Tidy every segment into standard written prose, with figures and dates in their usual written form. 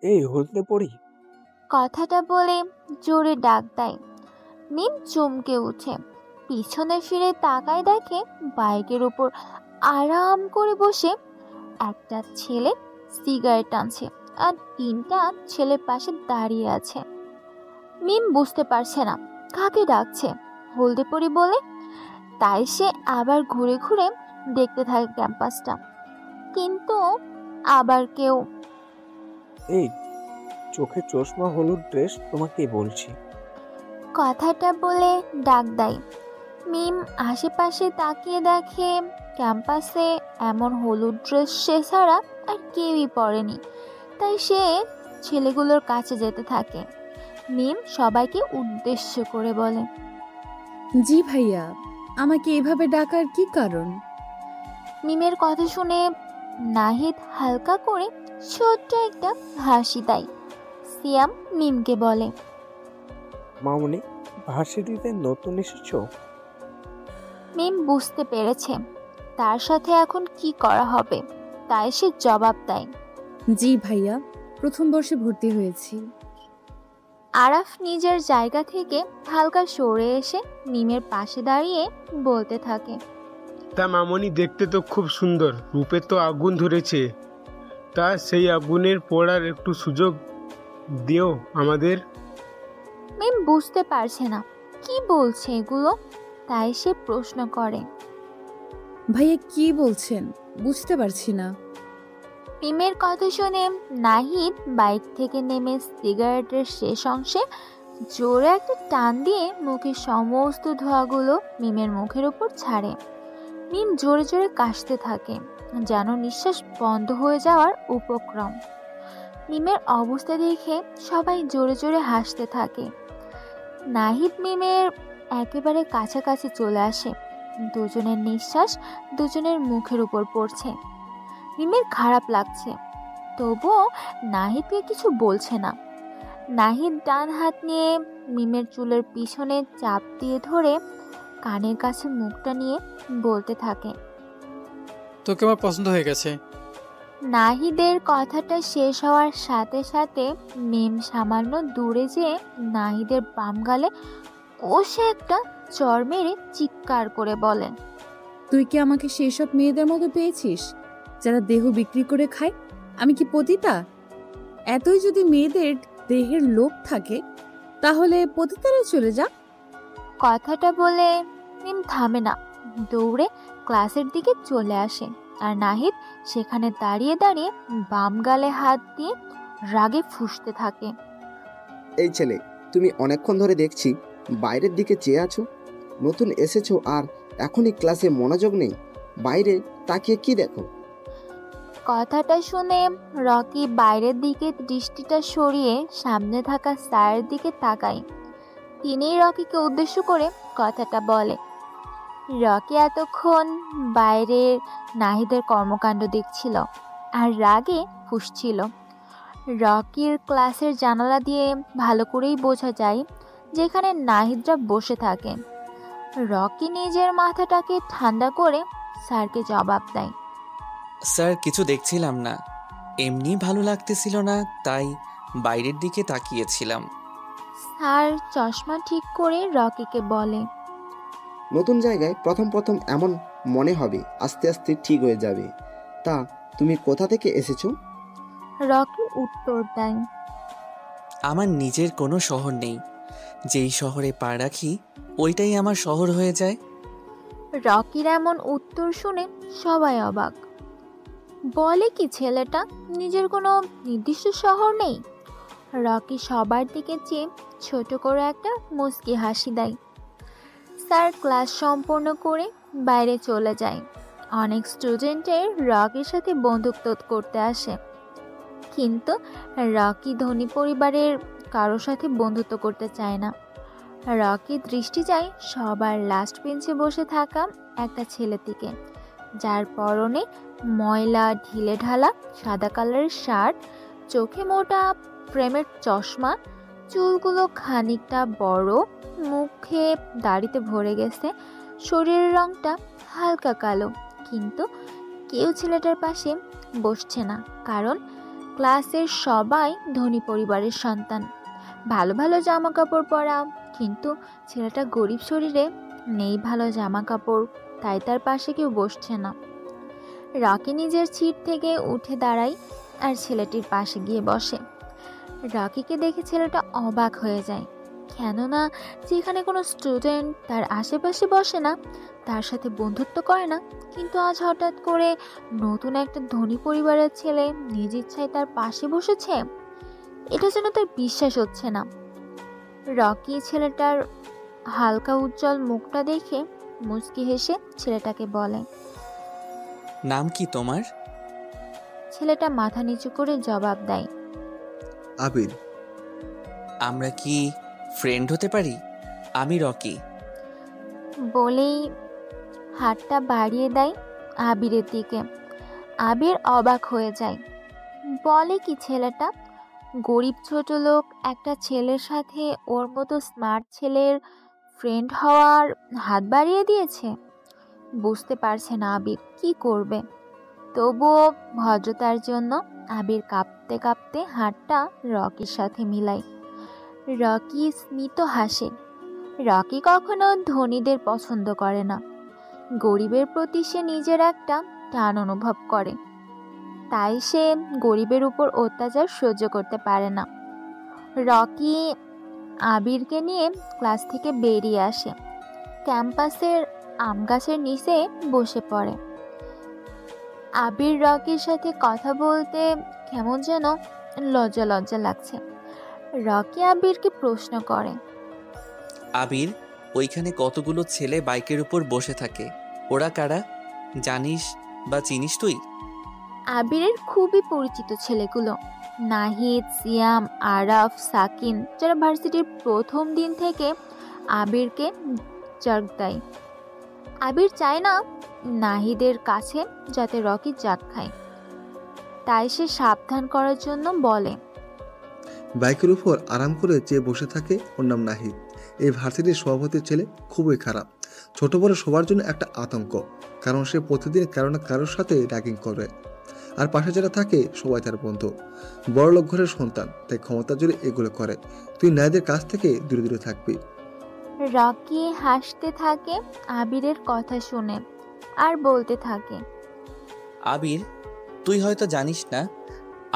এই হলদে পড়ি। কথাটা বলে জোরে ডাক দেয়। মিম চমকে উঠে, পিছনে ফিরে তাকায়, দেখে বাইকের উপর আরাম করে বসে একটা ছেলে সিগারেট টানছে আর তিনটা ছেলের পাশে দাঁড়িয়ে আছে। মিম বুঝতে পারছে না কাকে ডাকছে, হলদে পরি বলে। তাই সে আবার ঘুরে ঘুরে দেখতে থাকে ক্যাম্পাসটা, কিন্তু আবার কেউ। এই চোখে চশমা, হলুদ ড্রেস, তোমাকেই বলছি। কথাটা বলে ডাক দেয়। মিম আশেপাশে তাকিয়ে দেখে ক্যাম্পাসে এমন হলুদ ড্রেস সে ছাড়া আর কেউই পরেনি। তাই সে ছেলেগুলোর কাছে যেতে থাকে। মিম সবাইকে উদ্দেশ্য করে বলে, জি ভাইয়া, আমাকে এভাবে ডাকার কি কারণ? মিমের কথা শুনে নাহিদ হালকা করে ছোট্ট একটা হাসি দেয়। সিয়াম মিমকে বলে, মামুনি, ভার্সিটিতে নতুন এসেছো? মিম বুঝতে পেরেছে তার সাথে এখন কি করা হবে, তাই সে জবাব দেয়, জি ভাইয়া, প্রথম বর্ষে ভর্তি হয়েছি। আরাফ নিজের জায়গা থেকে হালকা সরে এসে মিমের পাশে দাঁড়িয়ে বলতে থাকে, তা মামনি, দেখতে তো খুব সুন্দর, রূপে তো আগুন ধরেছে। তা সেই আগুনের পড়ার একটু সুযোগ দিও আমাদের। মিম বুঝতে পারছে না কি বলছে এগুলো, তাই সে প্রশ্ন করে, ভাইয়া কি বলছেন? বুঝতে পারছি না। মিমের কথা শুনে নাহিদ বাইক থেকে নেমে সিগারেটের শেষ অংশে জোরে একটা টান দিয়ে মুখের সমস্ত ধোঁয়াগুলো মিমের মুখের উপর ছাড়ে। মিম জোরে জোরে কাশতে থাকে, যেন নিঃশ্বাস বন্ধ হয়ে যাওয়ার উপক্রম। মিমের অবস্থা দেখে সবাই জোরে জোরে হাসতে থাকে। নাহিদ মিমের একেবারে কাছাকাছি চলে আসে। দুজনের নিঃশ্বাস দুজনের মুখের উপর পড়ছে। মিমের খারাপ লাগছে, তবুও নাহিদকে কিছু বলছে না। নাহিদ ডান হাত নিয়ে মিমের চুলের পিছনে চাপ দিয়ে ধরে কানের কাছে মুখটা নিয়ে বলতে থাকে, তোকে আমার পছন্দ হয়ে গেছে। নাহিদের কথাটা শেষ হওয়ার সাথে সাথে মিম সামান্য দূরে যেয়ে নাহিদের বাম গালে কষে একটা চড় মেরে চিৎকার করে বলেন, তুই কি আমাকে সেসব মেয়েদের মতো পেয়েছিস যারা দেহ বিক্রি করে খায়? আমি কি পতিতা? এতই যদি মেয়েদের দেহের লোভ থাকে তাহলে পতিতারা চলে যা। কথাটা বলে মিম থামে না, দৌড়ে ক্লাসের দিকে চলে আসে। আর নাহিদ সেখানে দাঁড়িয়ে দাঁড়িয়ে বাম গালে হাত দিয়ে রাগে ফুঁসতে থাকে। এই ছেলে, তুমি অনেকক্ষণ ধরে দেখছি বাইরের দিকে চেয়ে আছো। নতুন এসেছো আর এখনই ক্লাসে মনোযোগ নেই। বাইরে তাকিয়ে কি দেখো? কথাটা শুনে রকি বাইরের দিকে দৃষ্টিটা সরিয়ে সামনে থাকা স্যারের দিকে তাকায়। তিনিই রকিকে উদ্দেশ্য করে কথাটা বলে। রকি এতক্ষণ বাইরের নাহিদের কর্মকাণ্ড দেখছিল আর রাগে ফুঁসছিল। রকির ক্লাসের জানালা দিয়ে ভালো করেই বোঝা যায় যেখানে নাহিদরা বসে থাকে। রকি নিজের মাথাটাকে ঠান্ডা করে স্যারকে জবাব দেয়, স্যার, কিছু দেখছিলাম না, এমনি ভালো লাগতেছিল না, তাই বাইরের দিকে তাকিয়েছিলাম। স্যার চশমা ঠিক করে রকিকে বলে, নতুন জায়গায় প্রথম প্রথম এমন মনে হবে, আস্তে আস্তে ঠিক হয়ে যাবে। তা তুমি কোথা থেকে এসেছো? রকি উত্তর দেয়, আমার নিজের কোনো শহর নেই, যেই শহরে পা রাখি ওইটাই আমার শহর হয়ে যায়। রকির এমন উত্তর শুনে সবাই অবাক। বলে কি ছেলেটা, নিজের কোনো নির্দিষ্ট শহর নেই? রকি সবার দিকে চেয়ে ছোট করে একটা মুচকি হাসি দেয়। স্যার ক্লাস সম্পূর্ণ করে বাইরে চলে যায়। অনেক স্টুডেন্টের রকির সাথে বন্ধুত্ব করতে আসে, কিন্তু রকি ধনী পরিবারের কারো সাথে বন্ধুত্ব করতে চায় না। রকি দৃষ্টি যায় সবার লাস্ট বেঞ্চে বসে থাকা একটা ছেলের দিকে, যার পরনে ময়লা ঢিলে ঢালা সাদা কালারের শার্ট, চোখে মোটা ফ্রেমের চশমা, চুলগুলো খানিকটা বড়, মুখে দাড়িতে ভরে গেছে, শরীরের রংটা হালকা কালো। কিন্তু কেউ ছেলেটার পাশে বসছে না, কারণ ক্লাসের সবাই ধনী পরিবারের সন্তান, ভালো ভালো জামা কাপড় পরা, কিন্তু ছেলেটা গরিব শরীরে, নেই ভালো জামা কাপড়, তাই তার পাশে কেউ বসছে না। রকি নিজের সিট থেকে উঠে দাঁড়ায় আর ছেলেটির পাশে গিয়ে বসে। রকিকে দেখে ছেলেটা অবাক হয়ে যায়, কেননা যেখানে কোনো স্টুডেন্ট তার আশেপাশে বসে না, তার সাথে বন্ধুত্ব করে না, কিন্তু আজ হঠাৎ করে নতুন একটা ধনী পরিবারের ছেলে নিজ ইচ্ছায় তার পাশে বসেছে। এটা যেন তার বিশ্বাস হচ্ছে না। রকি ছেলেটার হালকা উজ্জ্বল মুখটা দেখে মুচকি হেসে ছেলেটাকে বলে, নাম কি তোমার? ছেলেটা মাথা নিচু করে জবাব দেয়, আবির। আমরা কি ফ্রেন্ড হতে পারি? আমি রকি। বলেই হাতটা বাড়িয়ে দেয় আবিরের দিকে। আবির অবাক হয়ে যায়, বলে কি ছেলেটা, গরিব ছোট লোক একটা ছেলের সাথে ওর মতো স্মার্ট ছেলের ফ্রেন্ড হওয়ার হাত বাড়িয়ে দিয়েছে। বুঝতে পারছে না আবির কি করবে, তবুও ভদ্রতার জন্য আবির কাঁপতে কাঁপতে হাতটা রকির সাথে মিলায়। রকি স্মিত হাসে। রকি কখনো ধনীদের পছন্দ করে না, গরিবের প্রতি সে নিজের একটা টান অনুভব করে, তাই সে গরিবের উপর অত্যাচার সহ্য করতে পারে না। রকি আবিরকে নিয়ে ক্লাস থেকে বেরিয়ে আসে, ক্যাম্পাসের আম গাছের নিচে বসে পড়ে। আবির রকির সাথে কথা বলতে কেমন যেন লজ্জা লজ্জা লাগছে। রকি আবিরকে প্রশ্ন করে, আবির, ওইখানে কতগুলো ছেলে বাইকের উপর বসে থাকে, ওরা কারা? জানিস বা চিনিস তুই? আবিরের খুবই পরিচিত ছেলেগুলো, নাহিদ, সিয়াম, আরাফ, সাকিন, যারা ভার্সিটির প্রথম দিন থেকে আবিরকে জাগ দেয়। আবির চায় না নাহিদের কাছে যাতে রকি জাগ খায়, তাই সে সাবধান করার জন্য বলে, বাইকের উপর আরাম করে যে বসে থাকে ওর নাম নাহিদ। এই ভার্সিটির সভাপতির ছেলে খুবই খারাপ, ছোট বড় সবার জন্য একটা আতঙ্ক, কারণ সে প্রতিদিন কারো না কারোর সাথে র্যাগিং করে। আর পাশে যারা থাকে সবাই তার বন্ধু, বড়লোক ঘরের সন্তান, তাই ক্ষমতা জোরে এগুলো করে। তুই নাহিদের কাছ থেকে দূরে দূরে থাকবি। রকি হাসতে থাকে আবিরের কথা শুনে আর বলতে থাকে, আবির, তুই হয়তো জানিস না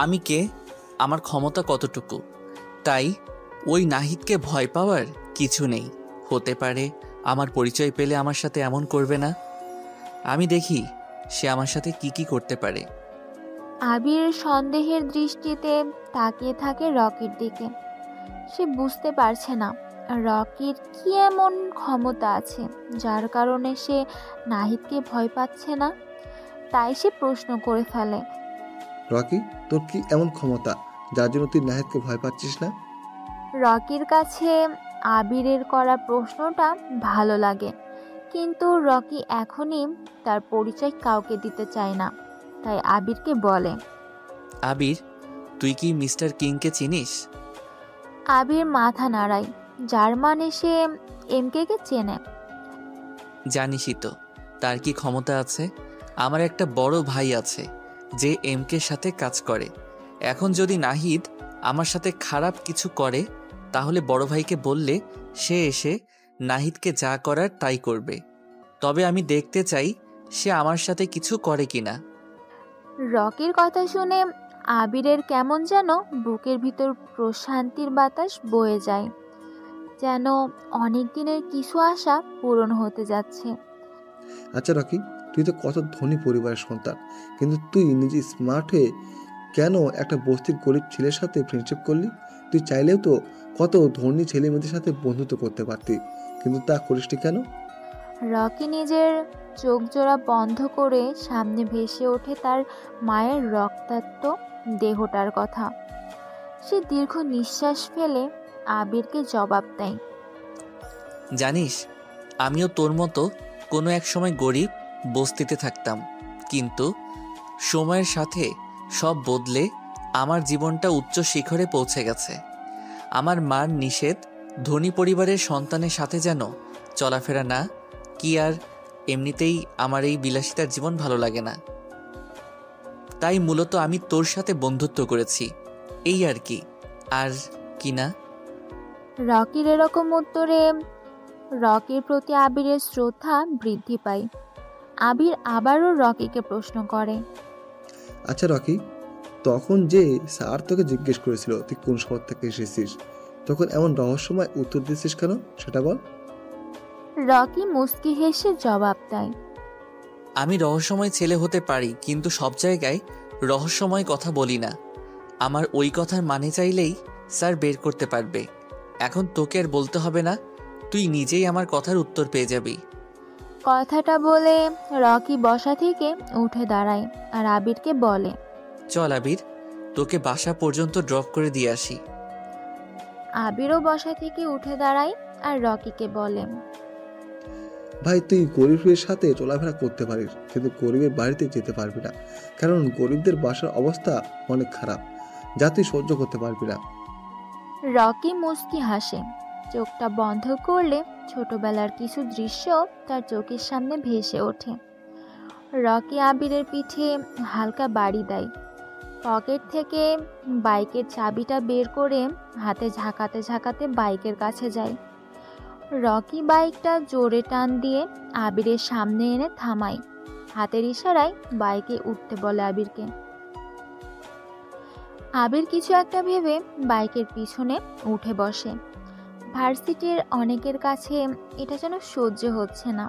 আমি কে, আমার ক্ষমতা কতটুকু, তাই ওই নাহিদকে ভয় পাওয়ার কিছু নেই। হতে পারে আমার পরিচয় পেলে আমার সাথে এমন করবে না, আমি দেখি সে আমার সাথে কি কি করতে পারে। আবির সন্দেহের দৃষ্টিতে তাকিয়ে থাকে রকির দিকে। সে বুঝতে পারছে না রকির কি এমন ক্ষমতা আছে যার কারণে সে নাহিদকে ভয় পাচ্ছে না, তাই সে প্রশ্ন করে ফেলে, রকি, তোর কি এমন ক্ষমতা যার জন্য তুই নাহিদকে ভয় পাচ্ছিস না? রকির কাছে আবিরের করা প্রশ্নটা ভালো লাগে, কিন্তু রকি এখনই তার পরিচয় কাউকে দিতে চায় না, তাই আবিরকে বলে, আবির, তুই কি মিস্টার কিংকে চিনিস? আবির মাথা নাড়ায়, যার মানে সে এমকে কে চেনে। জানিসই তো তার কি ক্ষমতা আছে। আমার একটা বড় ভাই আছে যে এমকের সাথে কাজ করে। এখন যদি নাহিদ আমার সাথে খারাপ কিছু করে, তাহলে বড় ভাইকে বললে সে এসে নাহিদকে যা করার তাই করবে। তবে আমি দেখতে চাই সে আমার সাথে কিছু করে কিনা। রকির কথা শুনে আবিরের কেমন যেন বুকের ভিতর প্রশান্তির বাতাস বয়ে যায়, যেন অনেক দিনের কিছু আশা পূরণ হতে যাচ্ছে। আচ্ছা রকি, তুই তো কত ধনী পরিবারের সন্তান, কিন্তু তুই নিজে স্মার্ট হয়ে কেন একটা বস্তির গরিব ছেলের সাথে ফ্রেন্ডশিপ করলি? তুই চাইলেও তো কত ধনী ছেলে মেয়েদের সাথে বন্ধুত্ব করতে পারতি, কিন্তু তা করিসটি কেন? রকি নিজের চোখ জোড়া বন্ধ করে সামনে ভেসে ওঠে তার মায়ের রক্তাক্ত দেহটার কথা। সে দীর্ঘ নিঃশ্বাস ফেলে আবিরকে জবাব দেয়, জানিস, আমিও তোর মতো কোনো এক সময় গরিব বস্তিতে থাকতাম, কিন্তু সময়ের সাথে সব বদলে আমার জীবনটা উচ্চ শিখরে পৌঁছে গেছে। আমার মার নিষেধ ধনী পরিবারের সন্তানের সাথে যেন চলাফেরা না, কি আর এমনিতেই আমার এই বিলাসিতার জীবন ভালো লাগে না। তাই মূলত আমি তোর সাথে বন্ধুত্ব করেছি, এই আর কি। আর কি না? রকির এরকম উত্তরে রকির প্রতি আবিরের শ্রদ্ধা বৃদ্ধি পায়। আবির আবারও রকিকে প্রশ্ন করে, আচ্ছা রকি, তখন যে স্যার তোকে জিজ্ঞেস করেছিল তুই কোন শহর থেকে এসেছিস, তখন এমন রহস্যময় উত্তর দিয়েছিস কেন সেটা বল। রকি মুচকি হেসে জবাব দেয়, আমি রহস্যময় ছেলে হতে পারি, কিন্তু সব জায়গায় রহস্যময় কথা বলি না। আমার ওই কথার মানে চাইলেই স্যার বের করতে পারবে। এখন তোকে আর বলতে হবে না, তুই নিজেই আমার কথার উত্তর পেয়ে যাবি। কথাটা বলে রকি বসা থেকে উঠে দাঁড়ায় আর আবিরকে বলে, চল আবির, তোকে বাসা পর্যন্ত ড্রপ করে দিয়ে আসি। আবিরও বসা থেকে উঠে দাঁড়ায় আর রকিকে বলে, ভাই তুই গরিবের সাথে চলাফেরা করতে পারিস, কিন্তু গরিবের বাড়িতে যেতে পারবি না, কারণ গরিবদের বাসার অবস্থা অনেক খারাপ, যা তুই সহ্য করতে পারবি না। রকি মুচকি হাসে। চোখটা বন্ধ করলে ছোটবেলার কিছু দৃশ্য তার চোখের সামনে ভেসে ওঠে। রকি আবিরের পিঠে হালকা বাড়ি দেয়। পকেট থেকে বাইকের চাবিটা বের করে হাতে ঝাঁকাতে ঝাঁকাতে বাইকের কাছে যায়। রকি বাইকটা জোরে টান দিয়ে আবিরের সামনে এনে থামায়। হাতের ইশারায় বাইকে উঠতে বলে আবিরকে। আবির কিছু একটা ভেবে বাইকের পিছনে উঠে বসে। ভার্সিটির অনেকের কাছে এটা যেন সহ্য হচ্ছে না।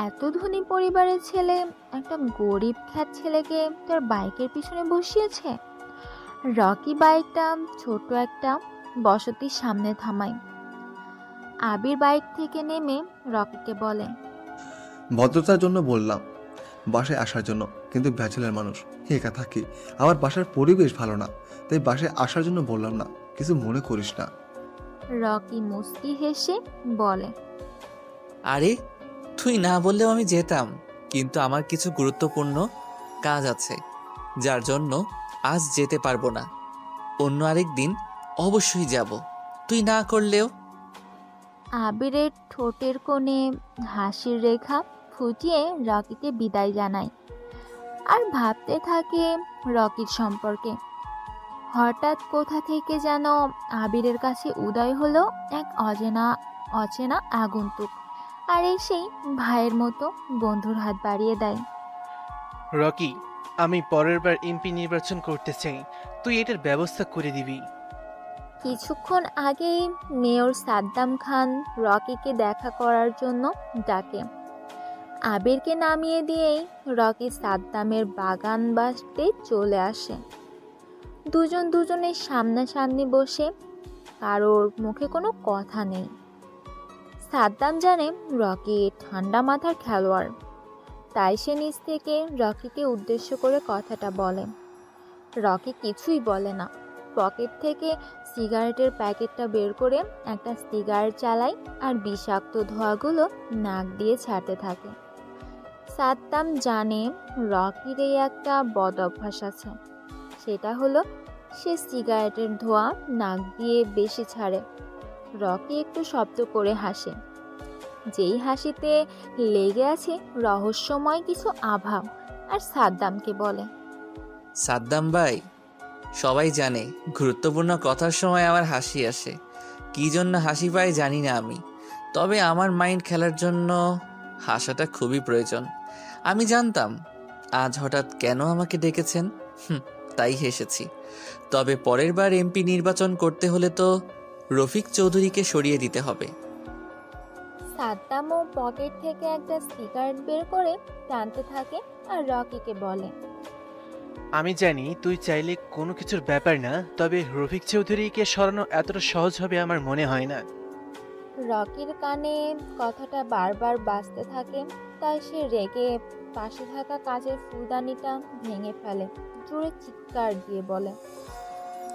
এত ধনী পরিবারের ছেলে একটা গরিব খ্যাত ছেলেকে তার বাইকের পিছনে বসিয়েছে। রকি বাইকটা ছোট একটা বসতির সামনে থামায়। আবির বাইক থেকে নেমে রকিকে বলে, ভদ্রতার জন্য বললাম বাসায় আসার জন্য, কিন্তু ব্যাচেলার মানুষ একা থাকি, আমার বাসার পরিবেশ ভালো না, তাই বাসায় আসার জন্য বললাম না, কিছু মনে করিস না। রকি মুচকি হেসে বলে, আরে তুই না বললেও আমি যেতাম, কিন্তু আমার কিছু গুরুত্বপূর্ণ কাজ আছে, যার জন্য আজ যেতে পারবো না। অন্য আরেক দিন অবশ্যই যাব, তুই না করলেও। আবিরের ঠোঁটের কোণে হাসির রেখা ফুটিয়ে রকিকে বিদায় জানায় আর ভাবতে থাকে রকির সম্পর্কে। হঠাৎ কোথা থেকে যেন আবিরের কাছে উদয় হলো এক অচেনা আগন্তুক, আর এসেই ভাইয়ের মতো বন্ধুর হাত বাড়িয়ে দেয়। রকি, আমি পরের বার এমপি নির্বাচন করতে চাই, তুই এটার ব্যবস্থা করে দিবি। কিছুক্ষণ আগেই মেয়র সাদ্দাম খান রকিকে দেখা করার জন্য ডাকে। আবিরকে নামিয়ে দিয়েই রকি সাদ্দামের বাগান বাসতে চলে আসে। দুজন দুজনের সামনাসামনি বসে, কারোর মুখে কোনো কথা নেই। সাদ্দাম জানে রকি ঠান্ডা মাথার খেলোয়াড়, তাই সে নিজ থেকে রকিকে উদ্দেশ্য করে কথাটা বলে। রকি কিছুই বলে না। পকেট থেকে সিগারেটের প্যাকেটটা বের করে একটা সিগারেট চালায় আর বিষাক্ত ধোঁয়াগুলো নাক দিয়ে ছাড়তে থাকে। সাদ্দাম জানে রকির এই একটা বদ অভ্যাস আছে, সেটা হলো সে সিগারেটের ধোঁয়া নাক দিয়ে বেশি ছাড়ে। রকি একটু শব্দ করে হাসে, যেই হাসিতে লেগে আছে রহস্যময় কিছু আভা, আর সাদ্দামকে বলে, সাদ্দাম ভাই, সবাই জানে গুরুত্বপূর্ণ কথার সময় আমার হাসি আসে। কী জন্য হাসি পাই জানি না আমি, তবে আমার মাইন্ড খেলার জন্য হাসাটা খুবই প্রয়োজন। আমি জানতাম আজ হঠাৎ কেন আমাকে ডেকেছেন, তাই হেসেছি। তবে পরের বার এমপি নির্বাচন করতে হলে তো রফিক চৌধুরীকে সরিয়ে দিতে হবে। সাদ্দামও পকেট থেকে একটা সিগারেট বের করে টানতে থাকে আর রকিকে বলে, আমি জানি তুই চাইলে কোনো কিছুর ব্যাপার না, তবে রফিক চৌধুরীকে সরানো এতটা সহজ হবে আমার মনে হয় না। রকির কানে কথাটা বারবার বাজতে থাকে, তাই সে রেগে পাশে থাকা কাচের ফুলদানিটা ভেঙে ফেলে, জোরে চিৎকার দিয়ে বলে,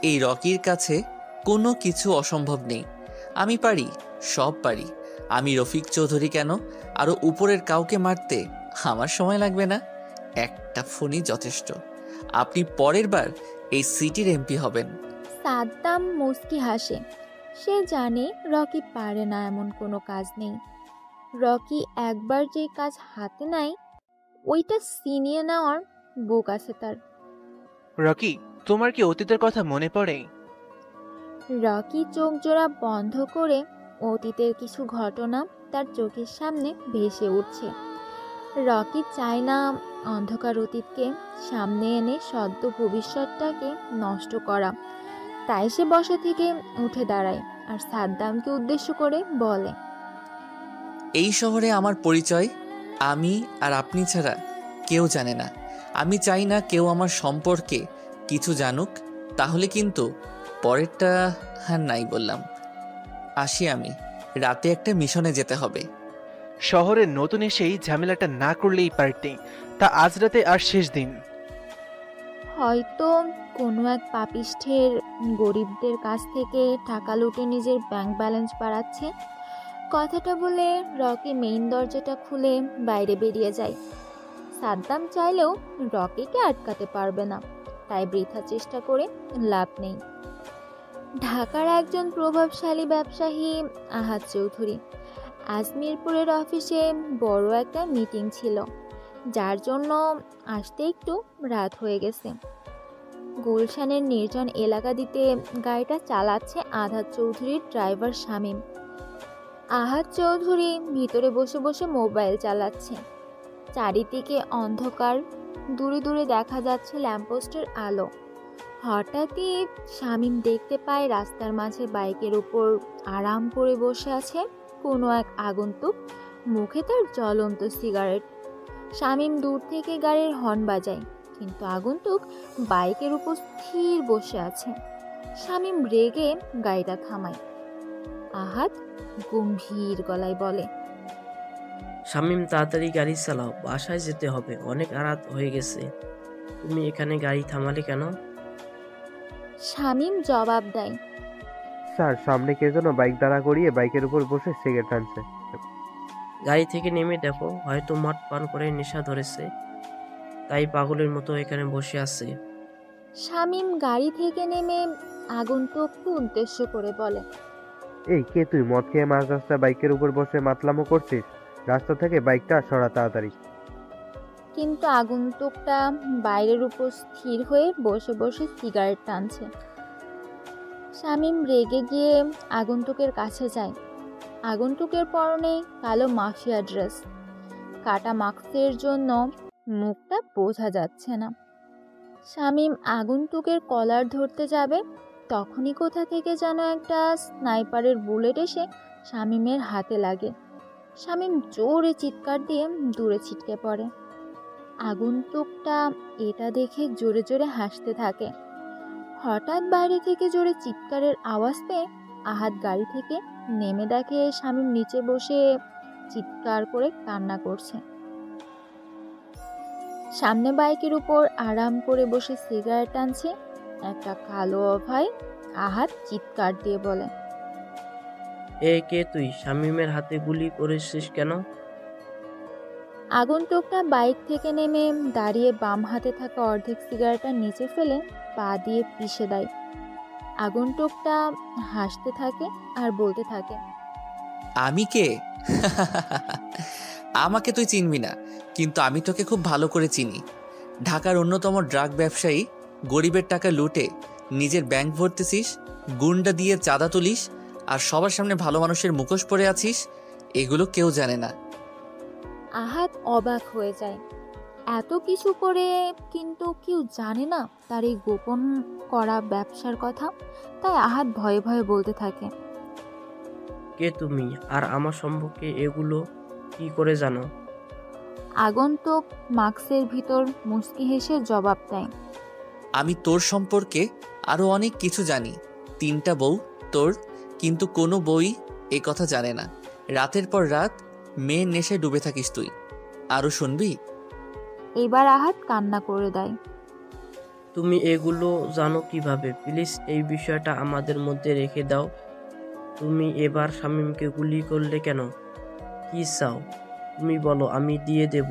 এই রকির কাছে কোনো কিছু অসম্ভব নেই, আমি পারি, সব পারি। আমি রফিক চৌধুরী কেন আরও উপরের কাউকে মারতে আমার সময় লাগবে না, একটা ফোনই যথেষ্ট। আপনি পরের বার এই সিটির এমপি হবেন। সাদ্দাম মুচকি হাসে। সে জানে রকি পারে না, এমন কোনো কাজ নেই। রকি একবার যে কাজ হাতে নেয় ওইটা ছিনিয়ে নেওয়ার বুক আছে তার। রকি, তোমার কি অতীতের কথা মনে পড়ে? রকি চোখ জোড়া বন্ধ করে অতীতের কিছু ঘটনা তার চোখের সামনে ভেসে উঠছে। রকি চায় না অন্ধকার অতীতকে সামনে এনে সদ্য ভবিষ্যৎটাকে নষ্ট করা, তাই সে বসা থেকে উঠে দাঁড়ায় আর সাদ্দামকে উদ্দেশ্য করে বলে, এই শহরে আমার পরিচয় আমি আর আপনি ছাড়া কেউ জানে না। আমি চাই না কেউ আমার সম্পর্কে কিছু জানুক, তাহলে কিন্তু পরেরটা হ্যাঁ নাই বললাম। আসি আমি, রাতে একটা মিশনে যেতে হবে। শহরে নতুন এসেই ঝামেলাটা না করলেই পারতে, তা আজ রাতে আর শেষ দিন। হয়তো কোনো এক পাপিষ্ঠের গরিবদের কাছ থেকে টাকা লুটে নিজের ব্যাংক ব্যালেন্স বাড়াচ্ছে। কথাটা বলে রকি মেইন দরজাটা খুলে বাইরে বেরিয়ে যায়। সাদ্দাম চাইলেও রকিকে আটকাতে পারবে না, তাই বৃথা চেষ্টা করে লাভ নেই। ঢাকার একজন প্রভাবশালী ব্যবসায়ী আহাদ চৌধুরী আজ মিরপুরের অফিসে বড় একটা মিটিং ছিল, যার জন্য আসতে একটু রাত হয়ে গেছে। গুলশানের নির্জন এলাকা দিতে গাড়িটা চালাচ্ছে আহাদ চৌধুরীর ড্রাইভার শামীম। আহাদ চৌধুরী ভিতরে বসে বসে মোবাইল চালাচ্ছে। চারিদিকে অন্ধকার, দূরে দূরে দেখা যাচ্ছে ল্যাম্পপোস্টের আলো। হঠাৎই শামীম দেখতে পায় রাস্তার মাঝে বাইকের উপর আরাম করে বসে আছে কোনো এক আগন্তুক, মুখে তার জ্বলন্ত সিগারেট। শামীম দূর থেকে গাড়ির হর্ন বাজায়, কিন্তু আগন্তুক বাইকের উপর স্থির বসে আছে। শামীম রেগে গাড়িটা থামায়। আহাদ গম্ভীর গলায় বলে, শামীম, তাড়াতাড়ি গাড়ি চালাও, বাসায় যেতে হবে, অনেক রাত হয়ে গেছে। তুমি এখানে গাড়ি থামালে কেন? শামীম জবাব দেয়, স্যার, সামনে কে যেন বাইক দাঁড়া করিয়ে বাইকের উপর বসে সিগারেট টানছে। গাড়ি থেকে নেমে দেখো, হয়তো মদ পান করে নেশা ধরেছে, তাই পাগলের মতো এখানে বসে আছে। শামীম গাড়ি থেকে নেমে আগন্তুককে উদ্দেশ্য করে বলে, এই কে তুই? মদ খেয়ে মাঝ রাস্তায় বাইকের উপর বসে মাতলামো করছিস? রাস্তা থেকে বাইকটা সরা তাড়াতাড়ি। কিন্তু আগন্তুকটা বাইরের উপর স্থির হয়ে বসে বসে সিগারেট টানছে। শামীম রেগে গিয়ে আগন্তুকের কাছে যায়। আগন্তুকের পরনে কালো মাফিয়া ড্রেস, কাটা মাস্কের জন্য মুখটা বোঝা যাচ্ছে না। শামীম আগন্তুকের কলার ধরতে যাবে, তখনই কোথা থেকে যেন একটা স্নাইপারের বুলেট এসে শামীমের হাতে লাগে। শামীম জোরে চিৎকার দিয়ে দূরে ছিটকে পড়ে। আগন্তুকটা এটা দেখে জোরে জোরে হাসতে থাকে। হঠাৎ বাইরে থেকে জোরে চিৎকারের আওয়াজ পেয়ে আহাদ গাড়ি থেকে নেমে দেখে শামীম নিচে বসে চিৎকার করে কান্না করছে। সামনে বাইকের উপর আরাম করে বসে সিগারেট টানছে একটা কালো অভয়। আহাদ চিৎকার দিয়ে বলে, এ কে তুই? শামীমের হাতে গুলি করেছিস কেন? আগন্তুকটা বাইক থেকে নেমে দাঁড়িয়ে বাম হাতে থাকা অর্ধেক সিগারেটটা নিচে ফেলে পা দিয়ে পিষে দেয়। আগন্তুকটা হাসতে থাকে আর বলতে থাকে, আমি কে? আমাকে তুই চিনবি না, কিন্তু আমি তোকে খুব ভালো করে চিনি। ঢাকার অন্যতম ড্রাগ ব্যবসায়ী, গরিবের টাকা লুটে নিজের ব্যাংক ভরতেছিস, গুন্ডা দিয়ে চাঁদা তুলিস, আর সবার সামনে ভালো মানুষের মুখোশ পরে আছিস। এগুলো কেউ জানে না। আহাদ অবাক হয়ে যায়। এত কিছু করে কিন্তু কেউ জানে না তার এই গোপন করা ব্যবসার কথা। তাই আহাদ ভয়ে ভয়ে বলতে থাকে, কে তুমি, আর আমার সম্পর্কে এগুলো কি করে জানো? আগন্তুক মাস্কের ভিতর মুচকি হেসে জবাব দেয়, আমি তোর সম্পর্কে আরো অনেক কিছু জানি। 3টা বউ তোর, কিন্তু কোনো বই এ কথা জানে না। রাতের পর রাত মেয়ের নেশায় ডুবে থাকিস তুই। আরো শুনবি? এবার আহাদ কান্না করে দেয়। তুমি এগুলো জানো কিভাবে? প্লিজ এই বিষয়টা আমাদের মধ্যে রেখে দাও। তুমি এবার শামীমকে গুলি করলে কেন? কি চাও তুমি বলো, আমি দিয়ে দেব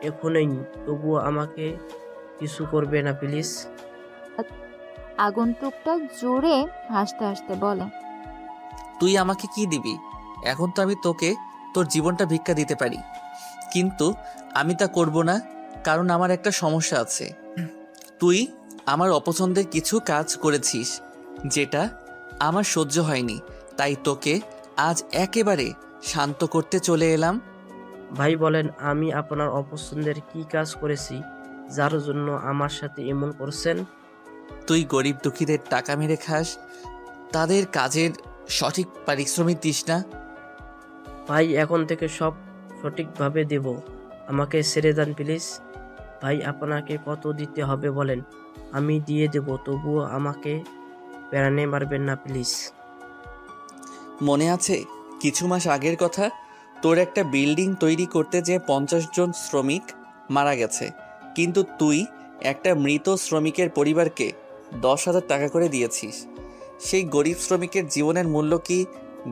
এখনই। তবুও আমাকে কিছু করবে না প্লিজ। আগন্তুকটা জোরে হাসতে হাসতে বলে, তুই আমাকে কি দিবি? এখন তো আমি তোকে তোর জীবনটা ভিক্ষা দিতে পারি, কিন্তু আমি তা করব না, কারণ আমার একটা সমস্যা আছে। তুই আমার অপছন্দের কিছু কাজ করেছিস যেটা আমার সহ্য হয়নি, তাই তোকে আজ একেবারে শান্ত করতে চলে এলাম। ভাই বলেন, আমি আপনার অপছন্দের কি কাজ করেছি যার জন্য আমার সাথে এমন করছেন? তুই গরিব দুঃখীদের টাকা মেরে খাস, তাদের কাজের সঠিক পারিশ্রমিক দিস না। ভাই এখন থেকে সব সঠিকভাবে দেব, আমাকে ছেড়ে দেন প্লিজ। ভাই আপনাকে কত দিতে হবে বলেন, আমি দিয়ে দেব, তবুও আমাকে প্যারানে মারবেন না প্লিজ। মনে আছে কিছু মাস আগের কথা? তোর একটা বিল্ডিং তৈরি করতে যে 50 জন শ্রমিক মারা গেছে, কিন্তু তুই একটা মৃত শ্রমিকের পরিবারকে 10,000 টাকা করে দিয়েছিস। সেই গরিব শ্রমিকের জীবনের মূল্য কি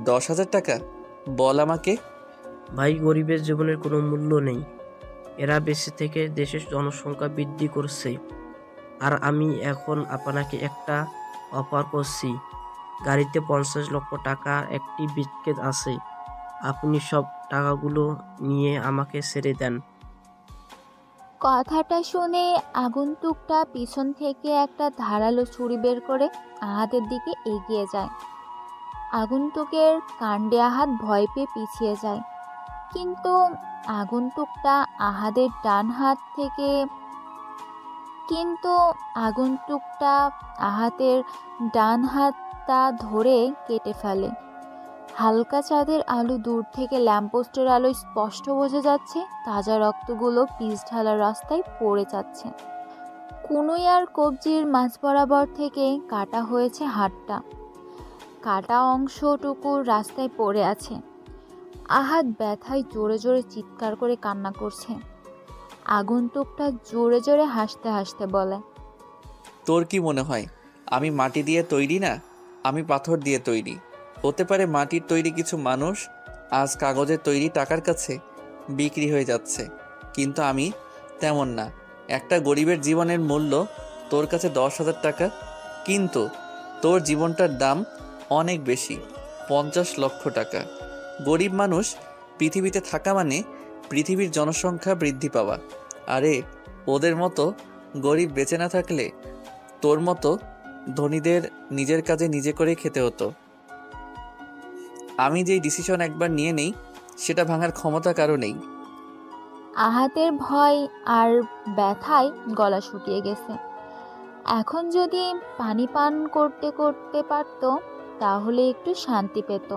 10,000 টাকা? বল আমাকে। ভাই গরিবের জীবনের কোনো মূল্য নেই, এরা বেঁচে থেকে দেশের জনসংখ্যা বৃদ্ধি করছে। আর আমি এখন আপনাকে একটা অফার করছি, গাড়িতে 50 লক্ষ টাকা একটি ব্রিফকেস আছে, আপনি সব টাকাগুলো নিয়ে আমাকে ছেড়ে দেন। কথাটা শুনে আগন্তুকটা পিছন থেকে একটা ধারালো ছুরি বের করে আহাদের দিকে এগিয়ে যায়। আগন্তুকের কাণ্ডে আহাদ ভয় পেয়ে পিছিয়ে যায়, কিন্তু আগন্তুকটা আহাদের ডান হাত থেকে আহাতের ডান হাতটা ধরে কেটে ফেলে। হালকা চাঁদের আলো দূর থেকে ল্যাম্পপোস্টের আলোয় স্পষ্ট বোঝা যাচ্ছে, তাজা রক্তগুলো পিচ ঢালা রাস্তায় পড়ে যাচ্ছে। কুনুই আর কবজির মাঝ বরাবর থেকে কাটা হয়েছে হাতটা, কাটা অংশটুকু রাস্তায় পড়ে আছে। আহাদ ব্যথায় জোরে জোরে চিৎকার করে কান্না করছে। আগন্তুকটা জোরে জোরে হাসতে হাসতে বলে, তোর কি মনে হয় আমি মাটি দিয়ে তৈরি না? আমি পাথর দিয়ে তৈরি। হতে পারে মাটির তৈরি কিছু মানুষ আজ কাগজের তৈরি টাকার কাছে বিক্রি হয়ে যাচ্ছে, কিন্তু আমি তেমন না। একটা গরিবের জীবনের মূল্য তোর কাছে 10,000 টাকা, কিন্তু তোর জীবনটার দাম অনেক বেশি, 50 লক্ষ টাকা। গরিব মানুষ পৃথিবীতে থাকা মানে পৃথিবীর জনসংখ্যা বৃদ্ধি পাওয়া। আরে ওদের মতো গরিব বেঁচে না থাকলে তোর মতো ধনীদের নিজের কাজে নিজে করে খেতে হতো। আমি যেই ডিসিশন একবার নিয়ে নেই সেটা ভাঙার ক্ষমতা কারো নেই। আহাতের ভয় আর ব্যথায় গলা শুকিয়ে গেছে। এখন যদি পানি পান করতে করতে পারত তাহলে একটু শান্তি পেত।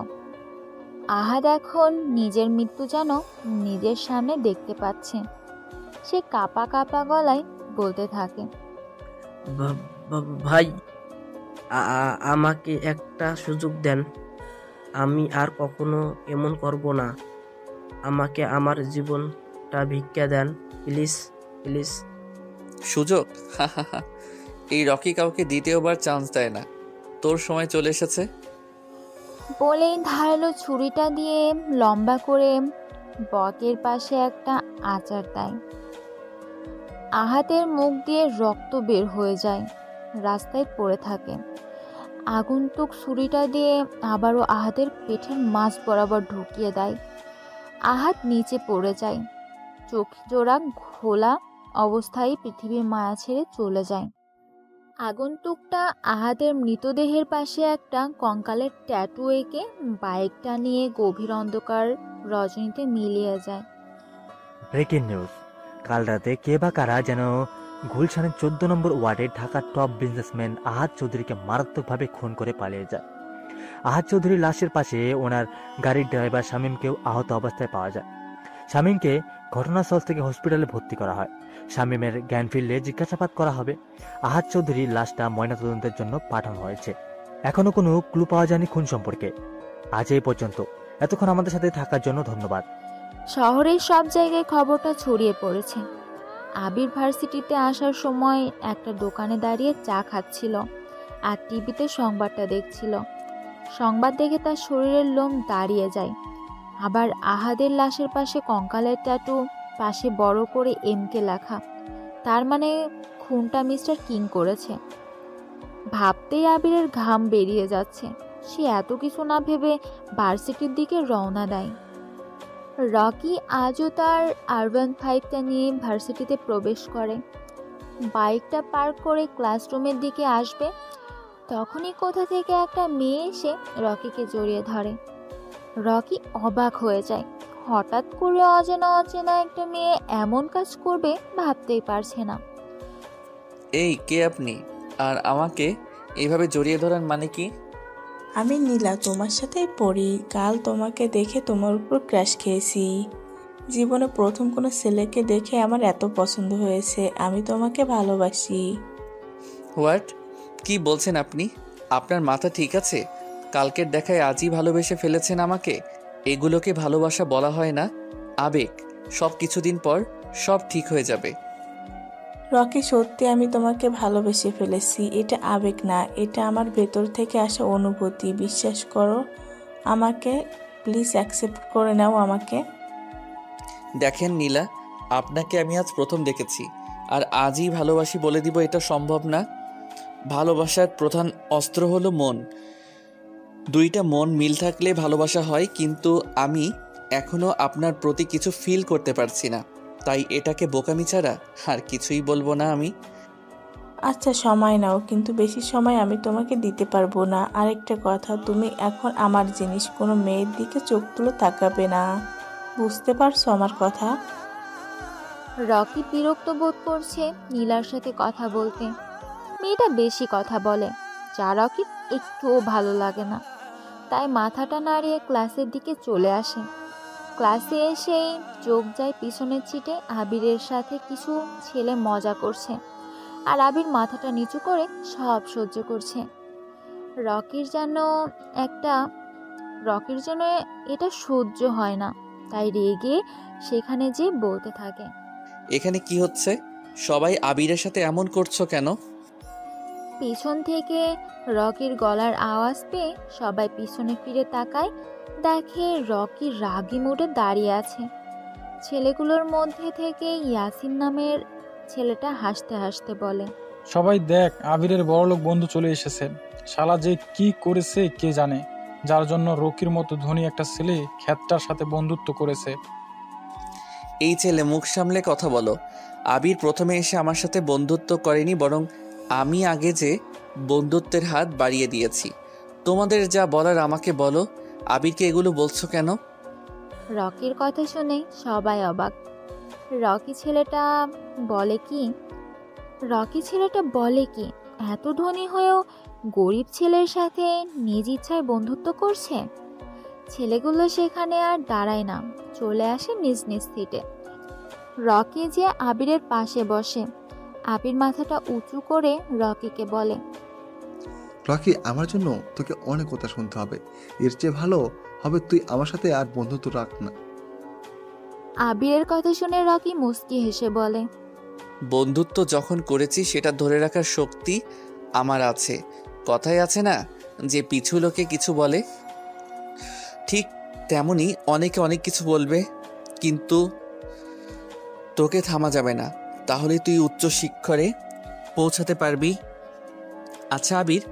আহাদ এখন নিজের মৃত্যু যেন নিজের সামনে দেখতে পাচ্ছে। সে কাঁপা কাঁপা গলায় বলতে থাকে, ভাই আমাকে একটা সুযোগ দেন, আমি আর কখনো এমন করব না, আমাকে আমার জীবনটা ভিক্ষা দেন প্লিজ প্লিজ। সুযোগ? এই রকি কাউকে দ্বিতীয়বার চান্স দেয় না, তোর সময় চলে এসেছে। বলেই ধারালো ছুরিটা দিয়ে লম্বা করে বকের পাশে একটা আচার দেয়। আহাতের মুখ দিয়ে রক্ত বের হয়ে যায়, রাস্তায় পড়ে থাকে। আগন্তুক ছুরিটা দিয়ে আবারও আহাদের পেটের মাঝ বরাবর ঢুকিয়ে দেয়। আহাত নিচে পড়ে যায়, চোখ জোড়া ঘোলা অবস্থায় পৃথিবীর মায়া ছেড়ে চলে যায়। আগন্তুকটা আহাদের মৃতদেহের পাশে একটা কঙ্কালের ট্যাটু এঁকে বাইকটা নিয়ে গভীর অন্ধকার রজনীতে মিলিয়ে যায়। ব্রেকিং নিউজ, কাল রাতে কে বা কারা যেন গুলশানের 14 নম্বর ওয়ার্ডে ঢাকার টপ বিজনেসম্যান আহাদ চৌধুরীকে মারাত্মকভাবে খুন করে পালিয়ে যায়। আহাদ চৌধুরীর লাশের পাশে ওনার গাড়ির ড্রাইভার শামীমকেও আহত অবস্থায় পাওয়া যায়। শামীমকে ঘটনাস্থল থেকে হসপিটালে ভর্তি করা হয়। শামীমের জ্ঞান ফিরলে জিজ্ঞাসাবাদ করা হবে। আহাদ চৌধুরীর লাশটা ময়নাতদন্তের জন্য পাঠানো হয়েছে। এখনো কোনো ক্লু পাওয়া যায়নি খুন সম্পর্কে। আজ এই পর্যন্ত। এতক্ষণ আমাদের সাথে থাকার জন্য ধন্যবাদ। শহরের সব জায়গায় খবরটা ছড়িয়ে পড়েছে। আবির ভার্সিটিতে আসার সময় একটা দোকানে দাঁড়িয়ে চা খাচ্ছিল আর টিভিতে সংবাদটা দেখছিল। সংবাদ দেখে তার শরীরের লোম দাঁড়িয়ে যায়। আবার আহাদের লাশের পাশে কঙ্কালের ট্যাটু, পাশে বড় করে এমকে লেখা, তার মানে খুনটা মিস্টার কিং করেছে। ভাবতেই আবিরের ঘাম বেরিয়ে যাচ্ছে। সে এত কিছু না ভেবে ভার্সিটির দিকে রওনা দেয়। রকি আজও তার R15টা নিয়ে ভার্সিটিতে প্রবেশ করে। বাইকটা পার্ক করে ক্লাসরুমের দিকে আসবে, তখনই কোথা থেকে একটা মেয়ে এসে রকিকে জড়িয়ে ধরে। রকি অবাক হয়ে যায়। হঠাৎ করে অচেনা অচেনা একটা মেয়ে এমন কাজ করবে ভাবতেই পারছে না। এই কে আপনি, আর আমাকে এইভাবে জড়িয়ে ধরার মানে কি? আমি নীলা, তোমার সাথেই পড়ি। কাল তোমাকে দেখে তোমার উপর ক্র্যাশ খেয়েছি। জীবনে প্রথম কোনো ছেলেকে দেখে আমার এত পছন্দ হয়েছে। আমি তোমাকে ভালোবাসি। হোয়াট? কি বলছেন আপনি? আপনার মাথা ঠিক আছে? কালকের দেখায় আজই ভালোবেসে ফেলেছেন আমাকে? এগুলোকে ভালোবাসা বলা হয় না, আবেগ। সব কিছুদিন পর সব ঠিক হয়ে যাবে। রকি, সত্যি আমি তোমাকে ভালোবেসে ফেলেছি। এটা আবেগ না, এটা আমার ভেতর থেকে আসা অনুভূতি। বিশ্বাস করো আমাকে, প্লিজ অ্যাকসেপ্ট করে নাও আমাকে। দেখেন নীলা, আপনাকে আমি আজ প্রথম দেখেছি, আর আজই ভালোবাসি বলে দিব এটা সম্ভব না। ভালোবাসার প্রধান অস্ত্র হলো মন। দুইটা মন মিল থাকলে ভালোবাসা হয়, কিন্তু আমি এখনো আপনার প্রতি কিছু ফিল করতে পারছি না, তাই এটাকে বোকামি ছাড়া আর কিছুই বলবো না আমি। আচ্ছা, সময় নাও, কিন্তু বেশি সময় আমি তোমাকে দিতে পারবো না। আরেকটা কথা, তুমি এখন আমার জিনিস, কোনো মেয়ের দিকে চোখ তুলে তাকাবে না। বুঝতে পারছো আমার কথা? রকি বিরক্ত বোধ করছে নীলার সাথে কথা বলতে। মেয়েটা বেশি কথা বলে, যা রকির একটুও ভালো লাগে না। তাই মাথাটা নাড়িয়ে ক্লাসের দিকে চলে আসে। ক্লাসে এসেই চোখ যায় পিছনের সিটে আবিরের সাথে কিছু ছেলে মজা করছে, আর আবির মাথাটা নিচু করে সব সহ্য করছে। রকির যেন এটা সহ্য হয় না, তাই রেগে সেখানে যে বলতে থাকে, এখানে কি হচ্ছে? সবাই আবিরের সাথে এমন করছো কেন? পিছন থেকে রকির গলার আওয়াজ পেয়ে সবাই পিছনে ফিরে তাকায়। দেখে রকি রাগী মুডে দাঁড়িয়ে আছে। ছেলেগুলোর মধ্যে থেকে ইয়াসিন নামের ছেলেটা হাসতে হাসতে বলে, সবাই দেখ, আবিরের বড়লোক বন্ধু চলে এসেছে। শালা যে কি করেছে কে জানে, যার জন্য রকির মতো ধনী একটা ছেলে খ্যাতটার সাথে বন্ধুত্ব করেছে। এই ছেলে, মুখ সামলে কথা বলো। আবির প্রথমে এসে আমার সাথে বন্ধুত্ব করেনি, বরং আমি আগে যে বন্ধুত্বের হাত বাড়িয়ে দিয়েছি। তোমাদের যা বলার আমাকে বলো। আবিরকে এগুলো বলছো কেন? রকির কথা শুনে সবাই অবাক। রকি ছেলেটা বলে কি এত ধনী হয়েও গরিব ছেলের সাথে নিজ ইচ্ছায় বন্ধুত্ব করছে? ছেলেগুলো সেখানে আর দাঁড়ায় না, চলে আসে নিজ নিজ সিটে। রকি যে আবিরের পাশে বসে। আবির মাথাটা উঁচু করে রকিকে বলে, রকি, আমার জন্য তোকে অনেক কথা শুনতে হবে। এর চেয়ে ভালো হবে তুই আমার সাথে আর বন্ধুত্ব রাখ না। আবিরের কথা শুনে রকি মুচকি হেসে বলে, বন্ধুত্ব যখন করেছি সেটা ধরে রাখার শক্তি আমার আছে। কথায় আছে না যে পিছু লোকে কিছু বলে, ঠিক তেমনি অনেকে অনেক কিছু বলবে, কিন্তু তোকে থামা যাবে না। তাহলে তুই উচ্চ শিক্ষরে পৌঁছাতে পারবি। আচ্ছা আবির,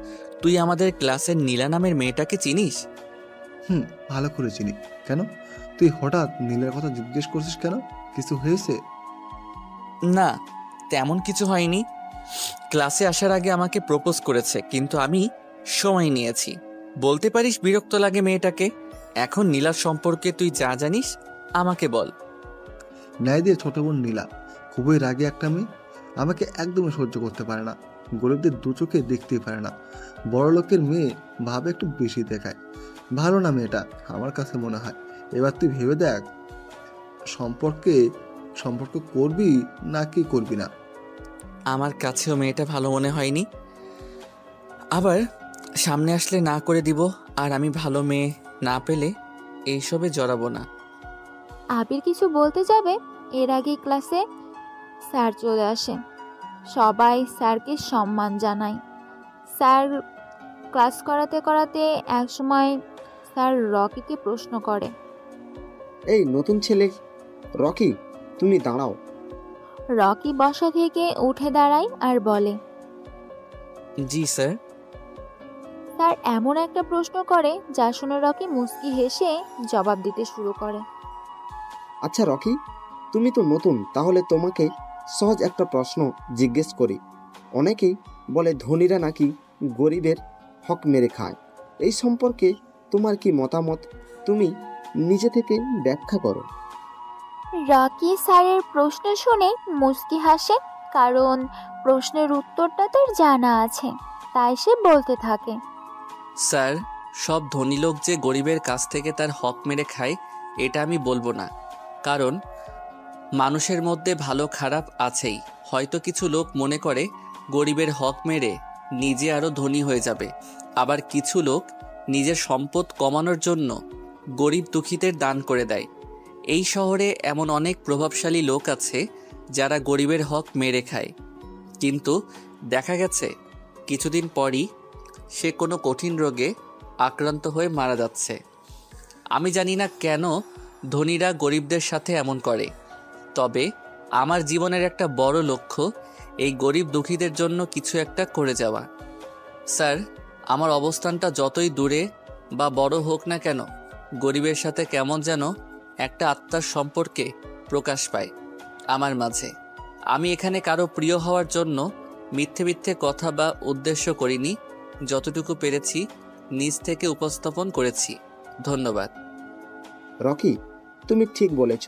তুই আমাদের ক্লাসের নীলা নামের মেয়েটাকে চিনিস? ভালো করে চিনি। কেন, তুই হঠাৎ নীলার কথা জিজ্ঞেস করছিস কেন? কিছু হয়েছে? না, তেমন কিছু হয়নি। ক্লাসে আসার আগে আমাকে প্রপোজ করেছে, কিন্তু আমি সময় নিয়েছি। বলতে পারিস বিরক্ত লাগে মেয়েটাকে। এখন নীলার সম্পর্কে তুই যা জানিস আমাকে বল। ন্যায়দের ছোট বোন নীলা খুবই রাগী একটা মেয়ে। আমাকে একদমই সহ্য করতে পারে না। গরিবদের দু চোখে দেখতেই পারে না। বড় লোকের মেয়ে ভাবে একটু বেশি দেখায়। ভালো না মেয়েটা, আমার কাছে মনে হয়। এবার তুই ভেবে দেখ, সম্পর্ক করবি নাকি করবি না। আমার কাছেও মেয়েটা ভালো মনে হয়নি। আবার সামনে আসলে না করে দিব, আর আমি ভালো মেয়ে না পেলে এইসবে জড়াবো না। আবির কিছু বলতে যাবে, এর আগে ক্লাসে স্যার চলে আসে। সবাই স্যারকে সম্মান জানায়। স্যার ক্লাস করাতে করাতে একসময় স্যার রকিকে প্রশ্ন করে, এই নতুন ছেলে রকি, তুমি দাঁড়াও। রকি বসা থেকে উঠে দাঁড়ায় আর বলে, জি স্যার। স্যার এমন একটা প্রশ্ন করে যা শুনে রকি মুচকি হেসে জবাব দিতে শুরু করে, আচ্ছা রকি, তুমি তো নতুন, তাহলে তোমাকে সহজ একটা প্রশ্ন জিজ্ঞেস করি। অনেকেই বলে ধনীরা নাকি গরিবের হক মেরে খায়। এই সম্পর্কে তোমার কি মতামত? তুমি নিজে থেকে ব্যাখ্যা করো। রকি স্যারের প্রশ্ন শুনে মুচকি হাসে, কারণ প্রশ্নের উত্তরটা তার জানা আছে, তাই সে বলতে থাকে, স্যার, সব ধনী লোক যে গরিবের কাছ থেকে তার হক মেরে খায় এটা আমি বলবো না, কারণ মানুষের মধ্যে ভালো খারাপ আছেই। হয়তো কিছু লোক মনে করে গরিবের হক মেরে নিজে আরও ধনী হয়ে যাবে, আবার কিছু লোক নিজের সম্পদ কমানোর জন্য গরিব দুঃখীদের দান করে দেয়। এই শহরে এমন অনেক প্রভাবশালী লোক আছে যারা গরিবের হক মেরে খায়, কিন্তু দেখা গেছে কিছুদিন পরই সে কোনো কঠিন রোগে আক্রান্ত হয়ে মারা যাচ্ছে। আমি জানি না কেন ধনীরা গরিবদের সাথে এমন করে, তবে আমার জীবনের একটা বড় লক্ষ্য এই গরিব দুঃখীদের জন্য কিছু একটা করে যাওয়া। স্যার, আমার অবস্থানটা যতই দূরে বা বড় হোক না কেন, গরিবের সাথে কেমন যেন একটা আত্মার সম্পর্কে প্রকাশ পায় আমার মাঝে। আমি এখানে কারো প্রিয় হওয়ার জন্য মিথ্যে মিথ্যে কথা বা উদ্দেশ্য করিনি, যতটুকু পেরেছি নিজ থেকে উপস্থাপন করেছি। ধন্যবাদ। রকি, তুমি ঠিক বলেছ।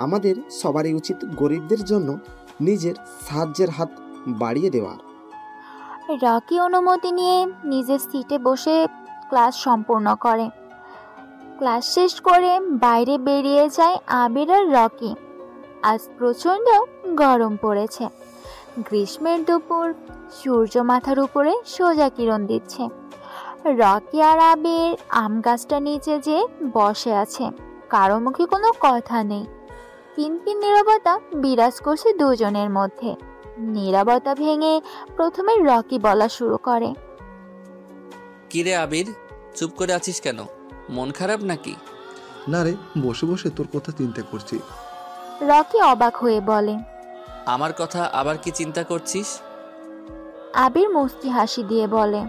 আমাদের সবারই উচিত গরিবদের জন্য নিজের সাহায্যের হাত বাড়িয়ে দেওয়ার। রকি অনুমতি নিয়ে নিজের সিটে বসে ক্লাস সম্পূর্ণ করে। ক্লাস শেষ করে বাইরে বেরিয়ে যায় আবির আর রকি। আজ প্রচণ্ড গরম পড়েছে। গ্রীষ্মের দুপুর, সূর্য মাথার উপরে সোজা কিরণ দিচ্ছে। রকি আর আবির আম গাছটা নিচে যে বসে আছে, কারো মুখে কোনো কথা নেই। পিনপিন নীরবতা বিরাজ করছে দুজনের মধ্যে। নীরবতা ভেঙে প্রথমে রকি বলা শুরু করে, কিরে আবির, চুপ করে আছিস কেন? মন খারাপ নাকি? না রে, বসে বসে তোর কথা চিন্তা করছি। রকি অবাক হয়ে বলে, আমার কথা আবার কি চিন্তা করছিস? আবির মুচকি হাসি দিয়ে বলে,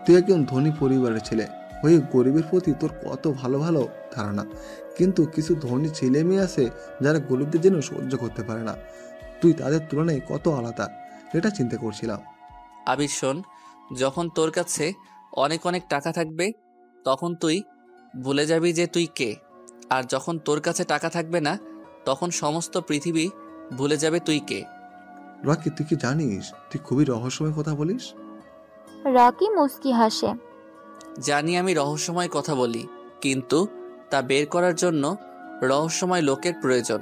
তুই একজন ধনী পরিবারের ছেলে হয়ে গরিবের প্রতি তোর কত ভালো ভালো ধারণা, কিন্তু কিছু ধনী ছেলে মেয়ে আছে যারা গরিবদের জন্য সহ্য করতে পারে না। তুই তাদের তুলনায় কত আলাদা, এটা চিন্তা করছিলাম। আবির শোন, যখন তোর কাছে অনেক অনেক টাকা থাকবে তখন তুই ভুলে যাবি যে তুই কে, আর যখন তোর কাছে টাকা থাকবে না তখন সমস্ত পৃথিবী ভুলে যাবে তুই কে। রকি, তুই কি জানিস তুই খুবই রহস্যময় কথা বলিস? রকি মুচকি হাসে, জানি আমি রহস্যময় কথা বলি, কিন্তু তা বের করার জন্য রহস্যময় লোকের প্রয়োজন।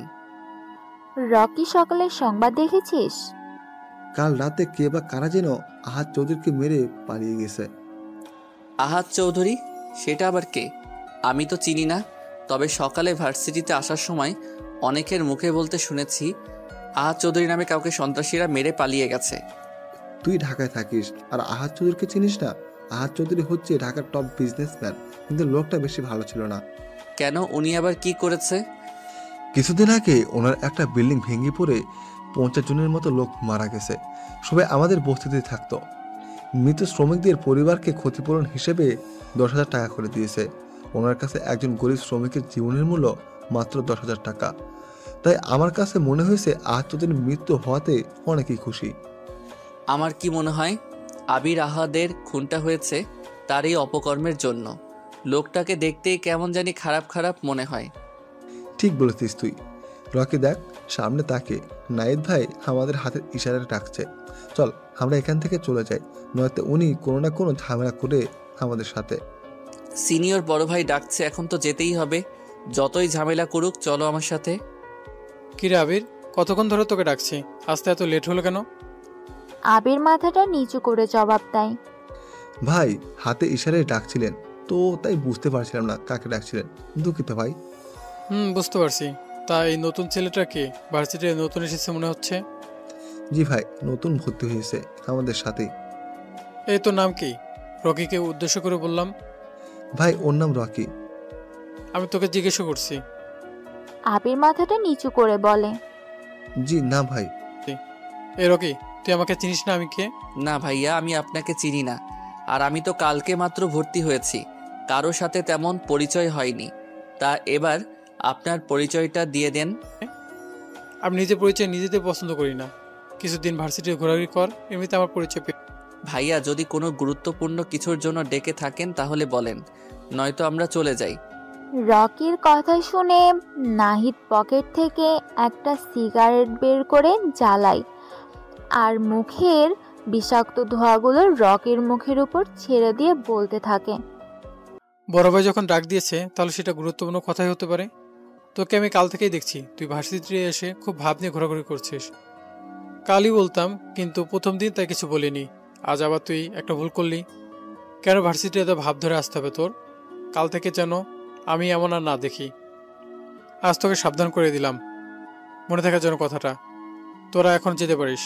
রকি, সকালের সংবাদ দেখেছিস? কাল রাতে কে বা কারা যেন আহাদ চৌধুরীকে মেরে পালিয়ে গেছে। আহাদ চৌধুরী? সেটা আবার কে? আমি তো চিনি না, তবে সকালে ভার্সিটিতে আসার সময় অনেকের মুখে বলতে শুনেছি আহাদ চৌধুরী নামে কাউকে সন্ত্রাসীরা মেরে পালিয়ে গেছে। তুই ঢাকায় থাকিস আর আহাদ চৌধুরীকে চিনিস না? আহাদ চৌধুরী হচ্ছে ঢাকার টপ বিজনেসম্যান, কিন্তু লোকটা বেশি ভালো ছিল না। কেন, উনি আবার কি করেছে? কিছুদিন আগে ওনার একটা বিল্ডিং ভেঙে পড়ে 50 জনের মতো লোক মারা গেছে। সবাই আমাদের বস্তিতে থাকতো। মৃত শ্রমিকদের পরিবারকে ক্ষতিপূরণ হিসেবে 10,000 টাকা করে দিয়েছে। ওনার কাছে একজন গরিব শ্রমিকের জীবনের মূল্য মাত্র 10,000 টাকা। তাই আমার কাছে মনে হয়েছে আহাদ চৌধুরীর মৃত্যু হওয়াতে অনেকেই খুশি। আমার কি মনে হয় আবির আহাদের খুনটা হয়েছে তার এই অপকর্মের জন্য। লোকটাকে দেখতেই কেমন জানি খারাপ খারাপ মনে হয়। ঠিক বলেছিস তুই। রকি দেখ, সামনে তাকে নাইদ ভাই আমাদের হাতের ইশারায় ডাকছে। চল আমরা এখান থেকে চলে যাই, নয়তো উনি কোনো না কোনো ঝামেলা করে আমাদের সাথে। সিনিয়র বড় ভাই ডাকছে, এখন তো যেতেই হবে, যতই ঝামেলা করুক। চলো আমার সাথে। কিরে আবির, কতক্ষণ ধরে তোকে ডাকছি, আসতে এত লেট হলো কেন? আবির মাথাটা নিচু করে জবাব দেয়, ভাই হাতে ইশারায় ডাকছিলেন তো তাই বুঝতে পারছিলাম না কাকে ডাকছিলেন, দুঃখিত ভাই। বুঝতে পারছি। তা এই নতুন ছেলেটা কে? ভার্সিটিতে নতুন এসেছে মনে হচ্ছে। জি ভাই, নতুন ভর্তি হয়েছে আমাদের সাথেই। এই তোর নাম কি? রকিকে উদ্দেশ্য করে বললাম। ভাই ওর নাম রকি। আমি তোকে জিজ্ঞেস করছি। আবির মাথাটা নিচু করে বলে, জি না ভাই। এই রকি, তুই আমাকে চিনিস না আমি কে? না ভাইয়া, আমি আপনাকে চিনি না। আর আমি তো কালকে মাত্র ভর্তি হয়েছি, কারো সাথে তেমন পরিচয় হয়নি। তা এবার আপনার পরিচয়টা দিয়ে দেন। আমি নিজের পরিচয় নিজেতে পছন্দ করি না। কিছুদিন ভার্সিটি ঘোরাঘুরি কর, এমনিতে আমার পরিচয় ভাইয়া যদি কোনো গুরুত্বপূর্ণ কিছুর জন্য ডেকে থাকেন তাহলে বলেন, নয়তো আমরা চলে যাই। রকির কথা শুনে নাহিদ পকেট থেকে একটা সিগারেট বের করে জ্বালায় আর মুখের বিষাক্ত ধোঁয়াগুলো রকির মুখের উপর ছেড়ে দিয়ে বলতে থাকে, বড় ভাই যখন ডাক দিয়েছে তাহলে সেটা গুরুত্বপূর্ণ কথাই হতে পারে। তোকে আমি কাল থেকেই দেখছি তুই ভার্সিটিতে এসে খুব ভাব নিয়ে ঘোরাঘুরি করছিস। কালই বলতাম, কিন্তু প্রথম দিন তাই কিছু বলিনি। আজ আবার তুই একটা ভুল করলি। কেন ভার্সিটি এত ভাব ধরে আসতে হবে তোর? কাল থেকে যেন আমি এমন আর না দেখি। আজ তোকে সাবধান করে দিলাম, মনে থাকার জন্য কথাটা। তোরা এখন যেতে পারিস।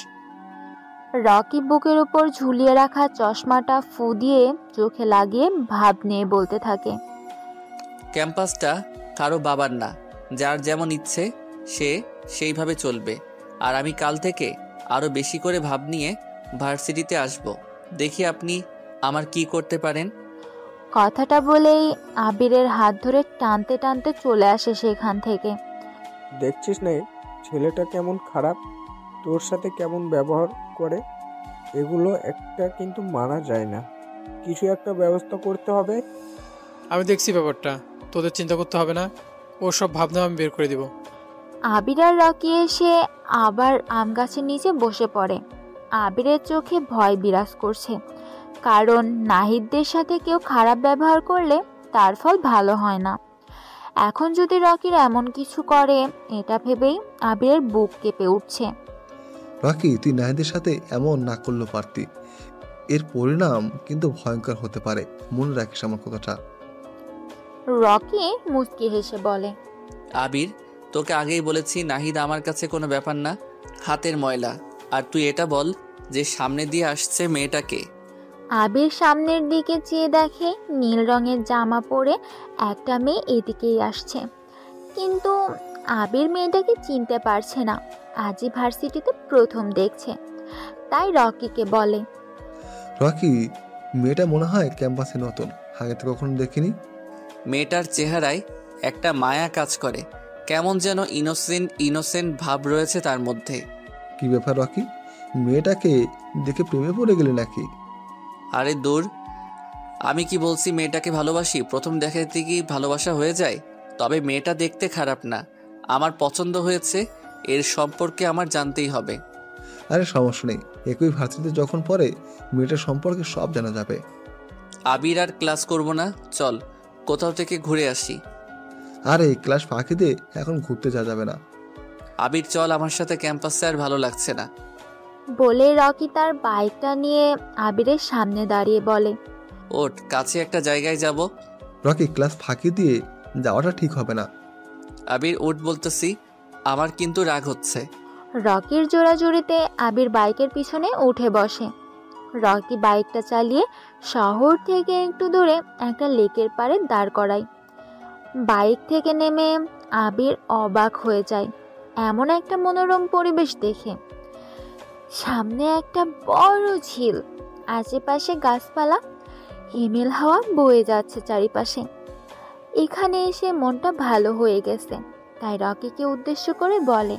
রকি বুকের উপর ঝুলিয়ে রাখা চশমাটা ফু দিয়ে চোখে লাগিয়ে ভাব নিয়ে বলতে থাকে, ক্যাম্পাসটা কারো বাবার না, যার যেমন ইচ্ছে সে সেইভাবে চলবে। আর আমি কাল থেকে আরও বেশি করে ভাব নিয়ে ভার্সিটিতে আসব। দেখি আপনি আমার কি করতে পারেন। কথাটা বলেই আবিরের হাত ধরে টানতে টানতে চলে আসে সেখান থেকে। দেখছিস না ছেলেটা কেমন খারাপ, তোর সাথে কেমন ব্যবহার করে। এগুলো একটা কিন্তু মানা যায় না, কিছু একটা ব্যবস্থা করতে হবে। আমি দেখছি ব্যাপারটা, তোদের চিন্তা করতে হবে না। ও সব ভাবনা আমি বের করে দিব। আবির আর রকি এসে আবার আম গাছের নিচে বসে পড়ে। আবিরের চোখে ভয় বিরাজ করছে, কারণ নাহিদদের সাথে কেউ খারাপ ব্যবহার করলে তার ফল ভালো হয় না। এখন যদি রকির এমন কিছু করে, এটা ভেবেই আবিরের বুক কেঁপে উঠছে। রকি, তুই নাহিদের সাথে এমন না করলেও পারতি। এর পরিণাম কিন্তু ভয়ঙ্কর হতে পারে, মনে রাখিস আমার কথাটা। রকি মুচকি হেসে বলে, আবির, তোকে আগেই বলেছি নাহিদ আমার কাছে কোনো ব্যাপার না, হাতের ময়লা। আর তুই এটা বল যে সামনে দিয়ে আসছে মেয়েটাকে। আবির সামনের দিকে চেয়ে দেখে নীল রঙের জামা পরে একটা মেয়ে এদিকেই আসছে, কিন্তু আবির মেয়েটাকে চিনতে পারছে না। আজই ভার্সিটিতে প্রথম দেখছে, তাই রকিকে বলে, রকি, মেয়েটা মনে হয় ক্যাম্পাসে নতুন, আগে তো কখনো দেখিনি। মেয়েটার চেহারায় একটা মায়া কাজ করে, কেমন যেন ইনোসেন্ট ভাব রয়েছে তার মধ্যে। কি ব্যাপার রকি, মেয়েটাকে দেখে প্রেমে পড়ে গেলে নাকি? আরে দূর, আমি কি বলছি মেয়েটাকে ভালোবাসি? প্রথম দেখাতে কি ভালোবাসা হয়ে যায়? তবে মেয়েটা দেখতে খারাপ না, আমার পছন্দ হয়েছে। এর সম্পর্কে আমার জানতেই হবে। আরে সমস্যা নেই, একই ভার্সিটিতে যখন পড়ে মেয়েটার সম্পর্কে সব জানা যাবে। আবির আর ক্লাস করব না, চল কোথাও থেকে ঘুরে আসি। আরে ক্লাস ফাঁকি দিয়ে এখন ঘুরতে যাওয়া যাবে না। আবির চল আমার সাথে, ক্যাম্পাসে আর ভালো লাগছে না। বলে রকি তার বাইকটা নিয়ে আবিরের সামনে দাঁড়িয়ে বলে, ওঠ, কাছে একটা জায়গায় যাব। রকি, ক্লাস ফাঁকি দিয়ে যাওয়াটা ঠিক হবে না। আবির ওঠ বলতেছি, আমার কিন্তু রাগ হচ্ছে। রকির জোড়াজুড়িতে আবির বাইকের পিছনে উঠে বসে। রকি বাইকটা চালিয়ে শহর থেকে একটু দূরে একটা লেকের পাড়ে দাঁড় করায়। বাইক থেকে নেমে আবির অবাক হয়ে যায় এমন একটা মনোরম পরিবেশ দেখে। সামনে একটা বড় ঝিল, আশেপাশে গাছপালা, হিমেল হাওয়া বয়ে যাচ্ছে চারিপাশে। এখানে এসে মনটা ভালো হয়ে গেছে, তাই রকিকে উদ্দেশ্য করে বলে,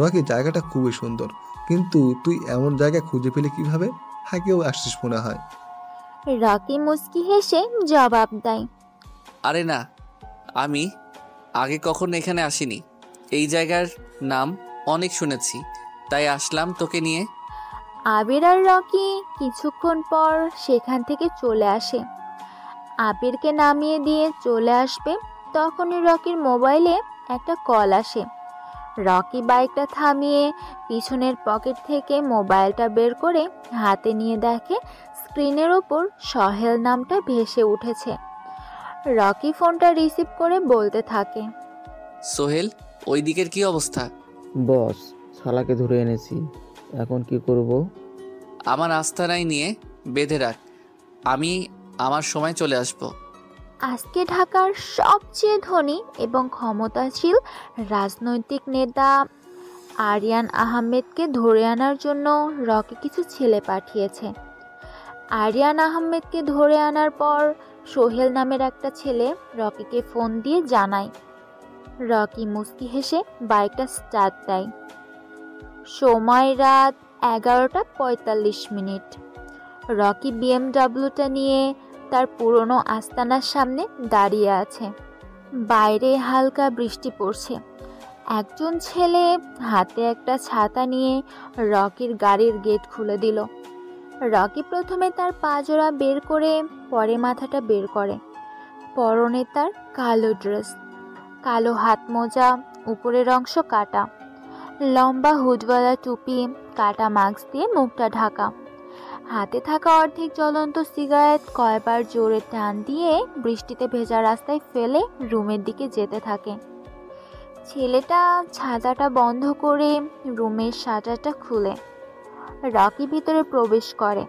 রকি, জায়গাটা খুবই সুন্দর, কিন্তু তুই এমন জায়গা খুঁজে পেলি কিভাবে? আগেও আসছিস মনে হয়। রকি মুচকি হেসে জবাব দেয়, আরে না, আমি আগে কখনো এখানে আসিনি। এই জায়গার নাম অনেক শুনেছি, তাই আসলাম তোকে নিয়ে। আবির আর রকি কিছুক্ষণ পর সেখান থেকে চলে আসে। আবিরকে নামিয়ে দিয়ে চলে আসবে তখনই রকির মোবাইলে একটা কল আসে। রকি বাইকটা থামিয়ে পিছনের পকেট থেকে মোবাইলটা বের করে হাতে নিয়ে দেখে স্ক্রিনের ওপর সোহেল নামটা ভেসে উঠেছে। রকি ফোনটা রিসিভ করে বলতে থাকে, সোহেল, ওই দিকের কি অবস্থা? বস, শালাকে ধরে এনেছি, এখন কি করব? আমার আস্থানায় নিয়ে বেঁধে রাখ, আমি আমার সময় চলে আসব। আজকে ঢাকার সবচেয়ে ধনী এবং ক্ষমতাশীল রাজনৈতিক নেতা আরিয়ান আহমেদকে ধরে আনার জন্য রকি কিছু ছেলে পাঠিয়েছে। আরিয়ান আহমেদকে ধরে আনার পর সোহেল নামের একটা ছেলে রকিকে ফোন দিয়ে জানায়, রকি মুচকি হেসে বাইকটা স্টার্ট দেয়। সময় রাত 11:45। রকি বিএমডাব্লিউটা নিয়ে তার পুরনো আস্তানার সামনে দাঁড়িয়ে আছে। বাইরে হালকা বৃষ্টি পড়ছে। একজন ছেলে হাতে একটা ছাতা নিয়ে রকির গাড়ির গেট খুলে দিল। রকি প্রথমে তার পাজোড়া বের করে পরে মাথাটা বের করে। পরনে তার কালো ড্রেস, কালো হাত মোজা, উপরের অংশ কাটা, লম্বা হুডওয়ালা টুপি, কাটা মাস্ক দিয়ে মুখটা ঢাকা। হাতে থাকা অর্ধেক জ্বলন্ত সিগারেট কয়বার জোরে টান দিয়ে বৃষ্টিতে ভেজা রাস্তায় ফেলে রুমের দিকে যেতে থাকে। ছেলেটা ছাতাটা বন্ধ করে রুমের শাটারটা খুলে রকি ভিতরে প্রবেশ করে।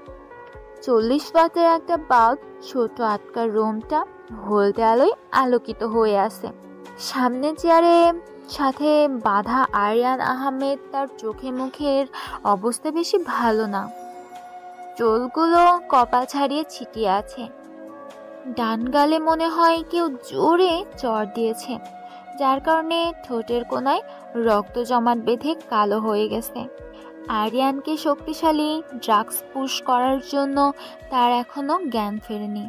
40 ওয়াটের একটা বাল্ব ছোট আটকা রুমটা হলদে আলোয় আলোকিত হয়ে আছে। সামনে চেয়ারে সাথে বাঁধা আরিয়ান আহমেদ, তার চোখে মুখের অবস্থা বেশি ভালো না। চুলগুলো কপাল ছাড়িয়ে ছিটিয়ে আছে। ডান গালে মনে হয় কেউ জোরে চড় দিয়েছে, যার কারণে ঠোঁটের কোনায় রক্ত জমাট বেঁধে কালো হয়ে গেছে। আরিয়ানকে শক্তিশালী ড্রাগস পুশ করার জন্য তার এখনো জ্ঞান ফেরেনি।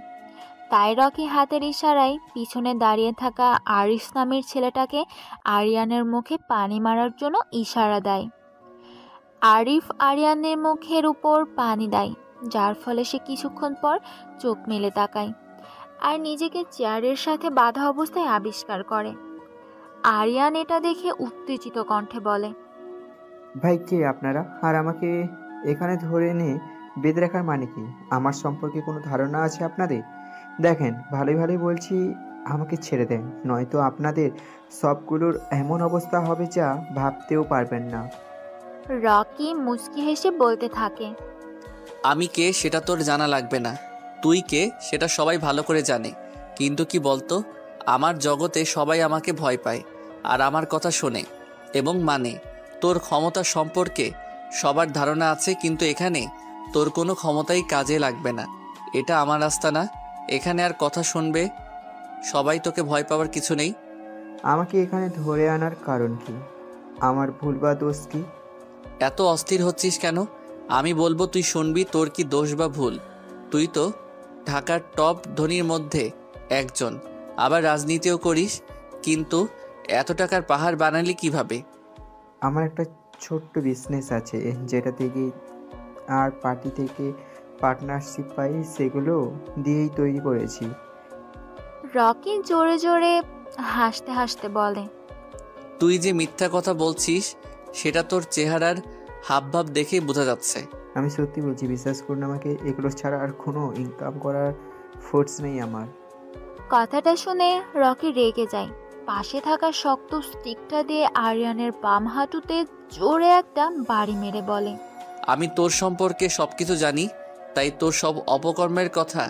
তাই রকি হাতের ইশারায় পিছনে দাঁড়িয়ে থাকা আরিফ নামের ছেলেটাকে আরিয়ানের মুখে পানি মারার জন্য ইশারা দেয়। আরিফ আরিয়ানের মুখের উপর পানি দেয়, যার ফলে সে কিছুক্ষণ পর চোখ মেলে তাকায় আর নিজেকে চেয়ারের সাথে বাঁধা অবস্থায় আবিষ্কার করে। আরিয়ান এটা দেখে উত্তেজিত কণ্ঠে বলে, ভাই কে আপনারা? আর আমাকে এখানে ধরে এনে বেঁধে রাখার মানে কি? আমার সম্পর্কে কোনো ধারণা আছে আপনাদের? দেখেন, ভালোই ভালোই বলছি, আমাকে ছেড়ে দেন, নয়তো আপনাদের সবগুলোর এমন অবস্থা হবে যা ভাবতেও পারবেন না। রকি মুচকি হেসে বলতে থাকে, আমি কে সেটা তোর জানা লাগবে না। তুই কে সেটা সবাই ভালো করে জানে। কিন্তু কি বলতো, আমার জগতে সবাই আমাকে ভয় পায় আর আমার কথা শোনে এবং মানে। তোর ক্ষমতা সম্পর্কে সবার ধারণা আছে, কিন্তু এখানে তোর কোনো ক্ষমতাই কাজে লাগবে না। এটা আমার রাস্তা না, এখানে আর কথা শুনবে সবাই, তোকে ভয় পাওয়ার কিছু নেই। আমাকে এখানে ধরে আনার কারণ কি? আমার ভুল বা দোষ কি? এত অস্থির হচ্ছিস কেন? আমি বলবো তুই শুনবি তোর কি দোষ বা ভুল। তুই তো ঢাকার টপ ধনীর মধ্যে একজন, আবার রাজনীতিও করিস, কিন্তু এত টাকার পাহাড় বানালি কিভাবে? আমার একটা ছোট্ট বিজনেস আছে, যেটা থেকে আর পার্টি থেকে পার্টনারশিপ পাই, সেগুলো দিয়েই তৈরি করেছি। রকি জোরে জোরে হাসতে হাসতে বলে, তুই যে মিথ্যা কথা বলছিস সেটা তোর চেহারার হাবভাব দেখেই বোঝা যাচ্ছে। আমি সত্যি বলছি, বিশ্বাস করুন আমাকে, এগুলো ছাড়া আর কোনো ইনকাম করার ফোর্স নেই আমার। কথাটা শুনে রকি রেগে যায়। পাশে থাকা শক্ত স্টিকটা দিয়ে আরিয়ানের বাম হাঁটুতে জোরে একটা বাড়ি মেরে বলে, আমি তোর সম্পর্কে সবকিছু জানি, তাই তোর সব অপকর্মের কথা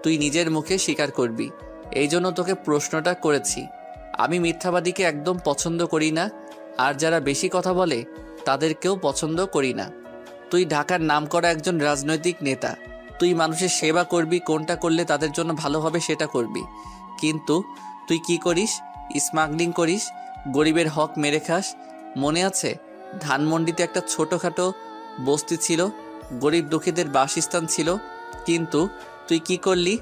তুই নিজের মুখে স্বীকার করবি। এই জন্য তোকে প্রশ্নটা করেছি। আমি মিথ্যাবাদীকে একদম পছন্দ করি না, আর যারা বেশি কথা বলে তাদেরকেও পছন্দ করি না। তুই ঢাকার নামকরা একজন রাজনৈতিক নেতা, তুই মানুষের সেবা করবি, কোনটা করলে তাদের জন্য ভালো হবে সেটা করবি। কিন্তু তুই কি করিস? স্মাগলিং করিস, গরিবের হক মেরে খাস। মনে আছে ধানমন্ডিতে একটা ছোটোখাটো বস্তি ছিল, গরিব দুঃখীদের বাসস্থান ছিল, কিন্তু তুই কি করলি?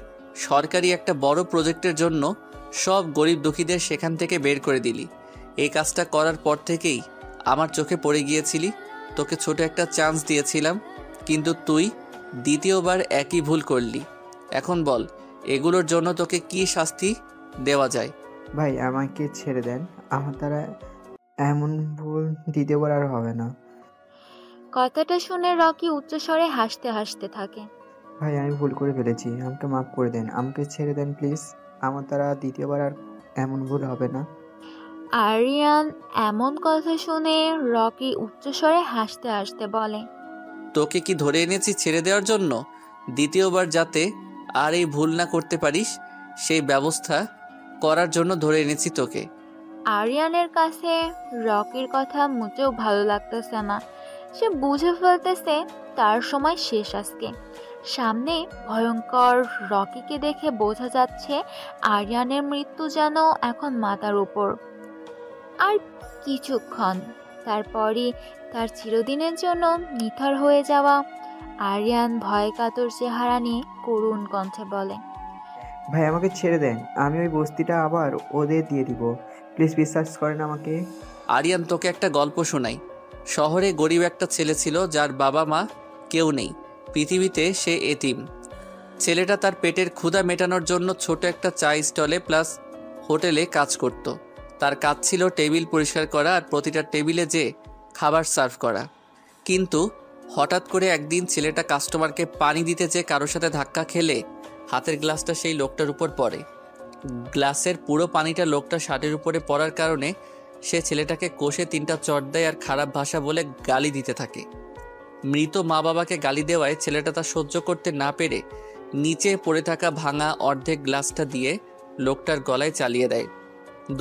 সরকারি একটা বড় প্রজেক্টের জন্য সব গরিব দুঃখীদের সেখান থেকে বের করে দিলি। এই কাজটা করার পর থেকেই আমার চোখে পড়ে গিয়েছিলি। তোকে ছোট একটা চান্স দিয়েছিলাম, কিন্তু তুই দ্বিতীয়বার একই ভুল করলি। এখন বল, এগুলোর জন্য তোকে কি শাস্তি দেওয়া যায়? ভাই আমাকে ছেড়ে দেন, আমার দ্বারা এমন ভুল দ্বিতীয়বার আর হবে না। কথাটা শুনে রকি উচ্চস্বরে হাসতে হাসতে থাকে। ভাই আমি ভুল করে ফেলেছি, আমাকে মাফ করে দেন, আমাকে ছেড়ে দেন প্লিজ, আমার দ্বারা দ্বিতীয়বার আর এমন ভুল হবে না। আরিয়ান এমন কথা শুনে রকি উচ্চস্বরে হাসতে হাসতে বলে, তোকে কি ধরে এনেছি ছেড়ে দেওয়ার জন্য? দ্বিতীয়বার যাতে আর এই ভুল না করতে পারিস সেই ব্যবস্থা করার জন্য ধরে এনেছি তোকে। আরিয়ানের কাছে রকির কথা মোটেও ভালো লাগতেছে না। সে বুঝে ফেলতেছে তার সময় শেষ আজকে। সামনে ভয়ঙ্কর রকিকে দেখে বোঝা যাচ্ছে আরিয়ানের মৃত্যু যেন এখন মাথার উপর। আর কিছুক্ষণ, তারপরই তার চিরদিনের জন্য নিথর হয়ে যাওয়া আরিয়ান ভয় কাতর চেহারা নিয়ে করুণ কণ্ঠে বলে, ভাই আমাকে ছেড়ে দেন, আমি ওই বস্তিটা আবার ওদের দিয়ে দিব, প্লিজ বিশ্বাস করেন আমাকে। আরিয়ান, তোকে একটা গল্প শোনাই। শহরে গরিব একটা ছেলে ছিল যার বাবা মা কেউ নেই, পৃথিবীতে সে এতিম। ছেলেটা তার পেটের ক্ষুধা মেটানোর জন্য ছোট একটা চা স্টলে প্লাস হোটেলে কাজ করত। তার কাজ ছিল টেবিল পরিষ্কার করা আর প্রতিটা টেবিলে যে খাবার সার্ভ করা। কিন্তু হঠাৎ করে একদিন ছেলেটা কাস্টমারকে পানি দিতে যেয়ে কারোর সাথে ধাক্কা খেলে হাতের গ্লাসটা সেই লোকটার উপর পড়ে। গ্লাসের পুরো পানিটা লোকটা শার্টের উপরে পড়ার কারণে সে ছেলেটাকে কষে 3টা চড় দেয় আর খারাপ ভাষা বলে গালি দিতে থাকে। মৃত মা বাবাকে গালি দেওয়ায় ছেলেটা তা সহ্য করতে না পেরে নিচে পড়ে থাকা ভাঙা অর্ধেক গ্লাসটা দিয়ে লোকটার গলায় চালিয়ে দেয়।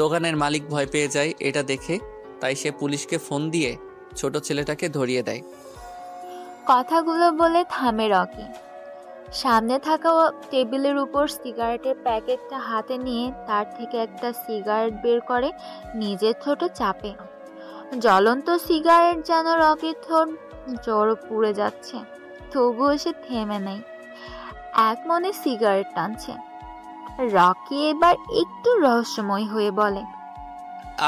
দোকানের মালিক ভয় পেয়ে যায় এটা দেখে, তাই সে পুলিশকে ফোন দিয়ে ছোট ছেলেটাকে ধরিয়ে দেয়। কথাগুলো বলে থামে রকি। সামনে থাকা টেবিলের উপর সিগারেটের প্যাকেটটা হাতে নিয়ে তার থেকে একটা সিগারেট বের করে নিজের ঠোঁট চাপে। জ্বলন্ত সিগারেট যেন রকির ঠোঁট জোরে পুড়ে যাচ্ছে, তবুও সে থেমে নেই, এক মনে সিগারেট টানছে। রকি এবার একটু রহস্যময় হয়ে বলে,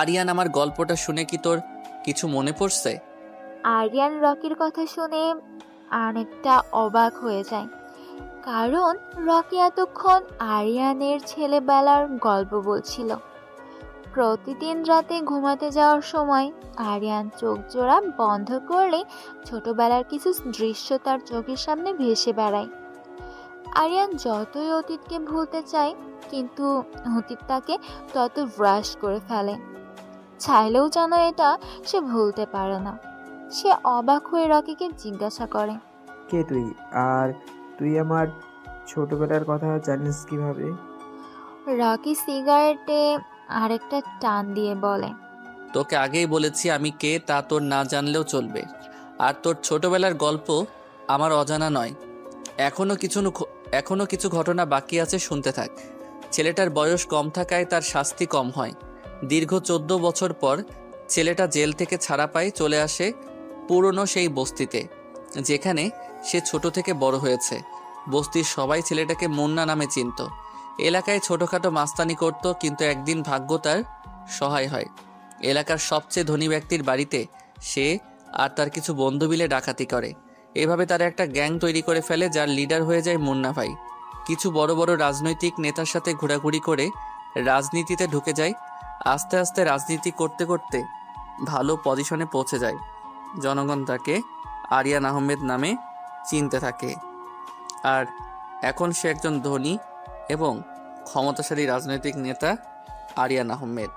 আরিয়ান, আমার গল্পটা শুনে কি তোর কিছু মনে পড়ছে? আরিয়ান রকির কথা শুনে অনেকটা অবাক হয়ে যায়, কারণ রকি এতক্ষণ আরিয়ানের ছেলেবেলার গল্প বলছিল। প্রতিদিন রাতে ঘুমাতে যাওয়ার সময় আরিয়ান চোখ জোড়া বন্ধ করলে ছোটবেলার কিছু দৃশ্য তার চোখের সামনে ভেসে বেড়ায়। আরিয়ান যতই অতীতকে ভুলতে চায়, কিন্তু অতীত তাকে তত ব্রাশ করে ফেলে। চাইলেও যেন এটা সে ভুলতে পারে না। সে অবাক হয়ে রকিকে জিজ্ঞাসা করে, কে তুই, আর তুই আমার ছোটবেলার কথা জানিস কিভাবে? রকি সিগারেটে আরেকটা টান দিয়ে বলে, তোকে আগেই বলেছি আমি কে, তা তোর না জানলেও চলবে। আর তোর ছোটবেলার গল্প আমার অজানা নয়। এখনো কিছু ঘটনা বাকি আছে, শুনতে থাক। ছেলেটার বয়স কম থাকায় তার শাস্তি কম হয়। দীর্ঘ 14 বছর পর ছেলেটা জেল থেকে ছাড়া পায়, চলে আসে পুরনো সেই বস্তিতে যেখানে সে ছোট থেকে বড় হয়েছে। বস্তির সবাই ছেলেটাকে মুন্না নামে চিনত। এলাকায় ছোটখাটো মাস্তানি করত, কিন্তু একদিন ভাগ্য তার সহায় হয়। এলাকার সবচেয়ে ধনী ব্যক্তির বাড়িতে সে আর তার কিছু বন্ধু মিলে ডাকাতি করে। এভাবে তারা একটা গ্যাং তৈরি করে ফেলে, যার লিডার হয়ে যায় মুন্না ভাই। কিছু বড় বড় রাজনৈতিক নেতার সাথে ঘোরাঘুরি করে রাজনীতিতে ঢুকে যায়। আস্তে আস্তে রাজনীতি করতে করতে ভালো পজিশনে পৌঁছে যায়। জনগণ তাকে আরিয়ান আহমেদ নামে চিনতে থাকে। আর এখন সে একজন ধনী এবং ক্ষমতাশালী রাজনৈতিক নেতা আরিয়ান আহমেদ।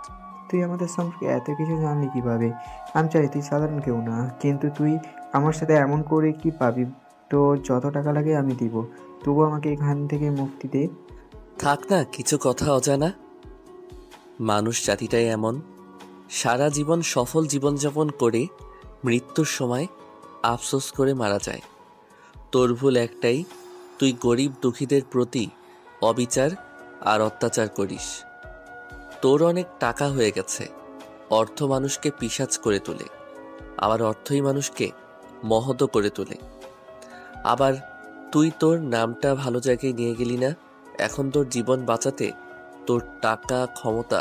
তুই আমাদের সম্পর্কে এত কিছু জানলি কিভাবে? আমি চাই তুই সাধারণ কেউ না, কিন্তু তুই আমার সাথে এমন করে কি পাবি? তো যত টাকা লাগে আমি দিব, তবু আমাকে এখান থেকে মুক্তি দে। থাক না কিছু কথা অজানা। মানুষ জাতিটাই এমন, সারা জীবন সফল জীবনযাপন করে মৃত্যুর সময় আফসোস করে মারা যায়। তোর ভুল একটাই, তুই গরিব দুঃখীদের প্রতি অবিচার আর অত্যাচার করিস। তোর অনেক টাকা হয়ে গেছে। অর্থ মানুষকে পিশাচ করে তোলে, আবার অর্থই মানুষকে মহৎ করে তোলে। আবার তুই তোর নামটা ভালো জায়গায় নিয়ে গেলি না। এখন তোর জীবন বাঁচাতে তোর টাকা ক্ষমতা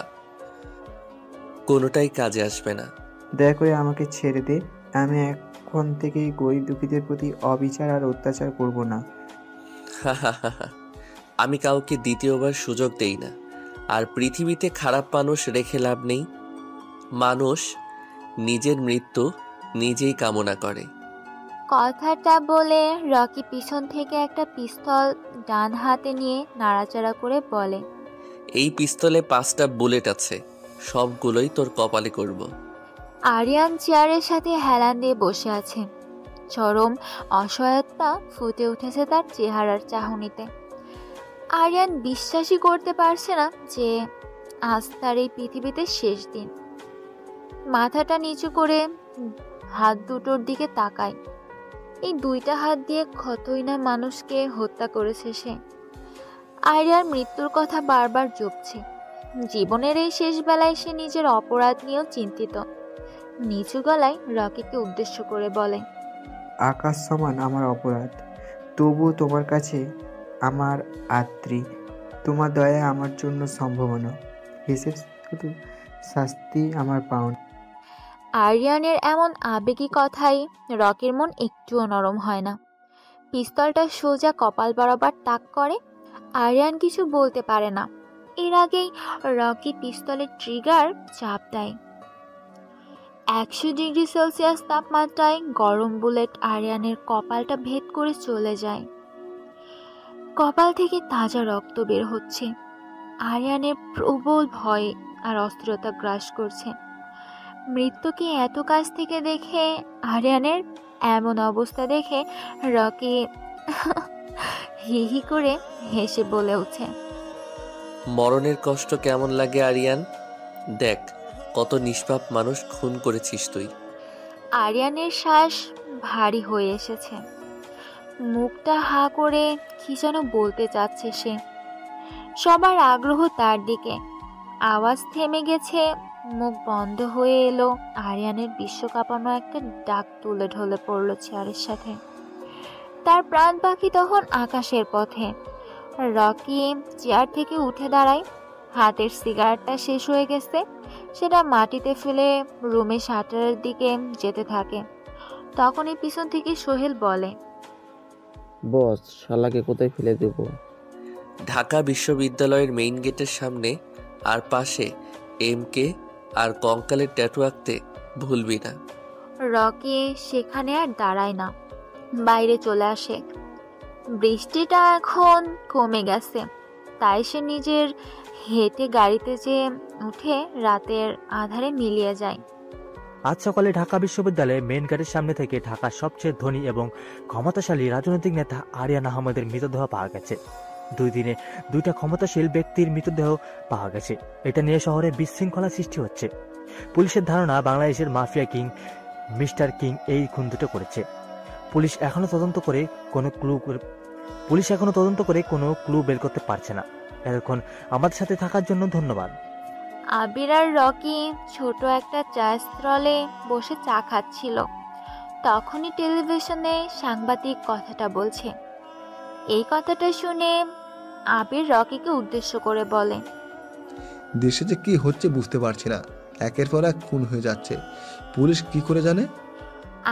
কোনোটাই কাজে আসবে না। দয়া করে আমাকে ছেড়ে দে। আমি এখন থেকে গরিব দুঃখীদের প্রতি অবিচার আর অত্যাচার করব না। আমি কাউকে দ্বিতীয়বার সুযোগ দেই না। আর পৃথিবীতে খারাপ মানুষ রেখে লাভ নেই। মানুষ নিজের মৃত্যু নিজেই কামনা করে। কথাটা বলে রকি পিছন থেকে একটা পিস্তল ডান হাতে নিয়ে নাড়াচাড়া করে বলে, এই পিস্তলে 5টা বুলেট আছে, সবগুলোই তোর কপালে করব। আরিয়ান চেয়ারের সাথে হেলান দিয়ে বসে আছে। চরম অসহায়তা ফুটে উঠেছে তার চেহারার চাহনিতে। আরিয়ান বিশ্বাসই করতে পারছে না যে আজ তার এই পৃথিবীতে শেষ দিন। মাথাটা নিচু করে হাত দুটোর দিকে তাকায়। এই 2টা হাত দিয়ে কতই না মানুষকে হত্যা করেছে সে। আরিয়ার মৃত্যুর কথা বারবার জপছে, জীবনের এই শেষ বেলায় সে নিজের অপরাধ নিয়েও চিন্তিত। নিচু গলায় রকিকে উদ্দেশ্য করে বলে, আকাশ সমান আমার অপরাধ, তবুও তোমার কাছে আমার আত্রি। তোমার দয়া আমার জন্য সম্ভাবনা, হিসেব শুধু শাস্তি আমার পাওনা। আরিয়ানের এমন আবেগী কথাই রকির মন একটুও নরম হয় না। পিস্তলটা সোজা কপাল বরাবর তাক করে। আরিয়ান কিছু বলতে পারে না। এর আগেই রকি পিস্তলের ট্রিগার চাপ দেয়। 100 ডিগ্রি সেলসিয়াস তাপমাত্রায় গরম বুলেট আরিয়ানের কপালটা ভেদ করে চলে যায়। কপাল থেকে তাজা রক্ত বের হচ্ছে। আরিয়ানের প্রবল ভয় আর অস্থিরতা গ্রাস করছে। মৃত্যুকে এত কাছ থেকে দেখে আরিয়ানের এমন অবস্থা দেখে রকি হি হি করে হেসে বলে ওঠে, মরণের কষ্ট কেমন লাগে আরিয়ান? দেখ কত নিষ্পাপ মানুষ খুন করেছিস তুই। আরিয়ানের শ্বাস ভারী হয়ে এসেছে। মুখটা হা করে কি যেন বলতে চাচ্ছে সে। সবার আগ্রহ তার দিকে। আওয়াজ থেমে গেছে, মুখ বন্ধ হয়ে এলো। আরিয়ানের বিশ্বকাঁপানো একটা ডাক তুলে ঢলে পড়ল চেয়ারের সাথে। তার প্রাণ পাখি তখন আকাশের পথে। রকি চেয়ার থেকে উঠে দাঁড়ায়। হাতের সিগারেটটা শেষ হয়ে গেছে। সেটা মাটিতে ফেলে রুমে শাটারের দিকে যেতে থাকে। তখনই পিছন থেকে সোহেল বলে, বস, শালাকে কোথায় ফেলে দেব? ঢাকা বিশ্ববিদ্যালয়ের মেইন গেটের সামনে, আর পাশে এমকে আর কঙ্কালের ট্যাটু আঁকতে ভুলবি না। রকি সেখানে আর দাঁড়ায় না, বাইরে চলে আসে। বৃষ্টিটা এখন কমে গেছে, তাই সে নিজের হেঁটে গাড়িতে যে উঠে রাতের আধারে মিলিয়ে যায়। আজ সকালে ঢাকা বিশ্ববিদ্যালয়ে মেন গেটের সামনে থেকে ঢাকার সবচেয়ে ধনী এবং ক্ষমতাশালী রাজনৈতিক নেতা আরিয়ান আহমেদের মৃতদেহ পাওয়া গেছে। 2 দিনে 2টা ক্ষমতাশীল ব্যক্তির মৃতদেহ পাওয়া গেছে। এটা নিয়ে শহরে বিশৃঙ্খলা সৃষ্টি হচ্ছে। পুলিশের ধারণা বাংলাদেশের মাফিয়া কিং মিস্টার কিং এই খুন দুটো করেছে। পুলিশ এখনো তদন্ত করে কোনো ক্লু বের করতে পারছে না। এতক্ষণ আমাদের সাথে থাকার জন্য ধন্যবাদ। আবির আর রকি ছোট একটা চা স্টলে বসে চা খাচ্ছিল। তখনই টেলিভিশনে সাংবাদিক কথাটা বলছে। এই কথাটা শুনে আবির রকিকে উদ্দেশ্য করে বলে, দেশে যে কি হচ্ছে বুঝতে পারছি না, একের পর এক খুন হয়ে যাচ্ছে, পুলিশ কি করে জানে?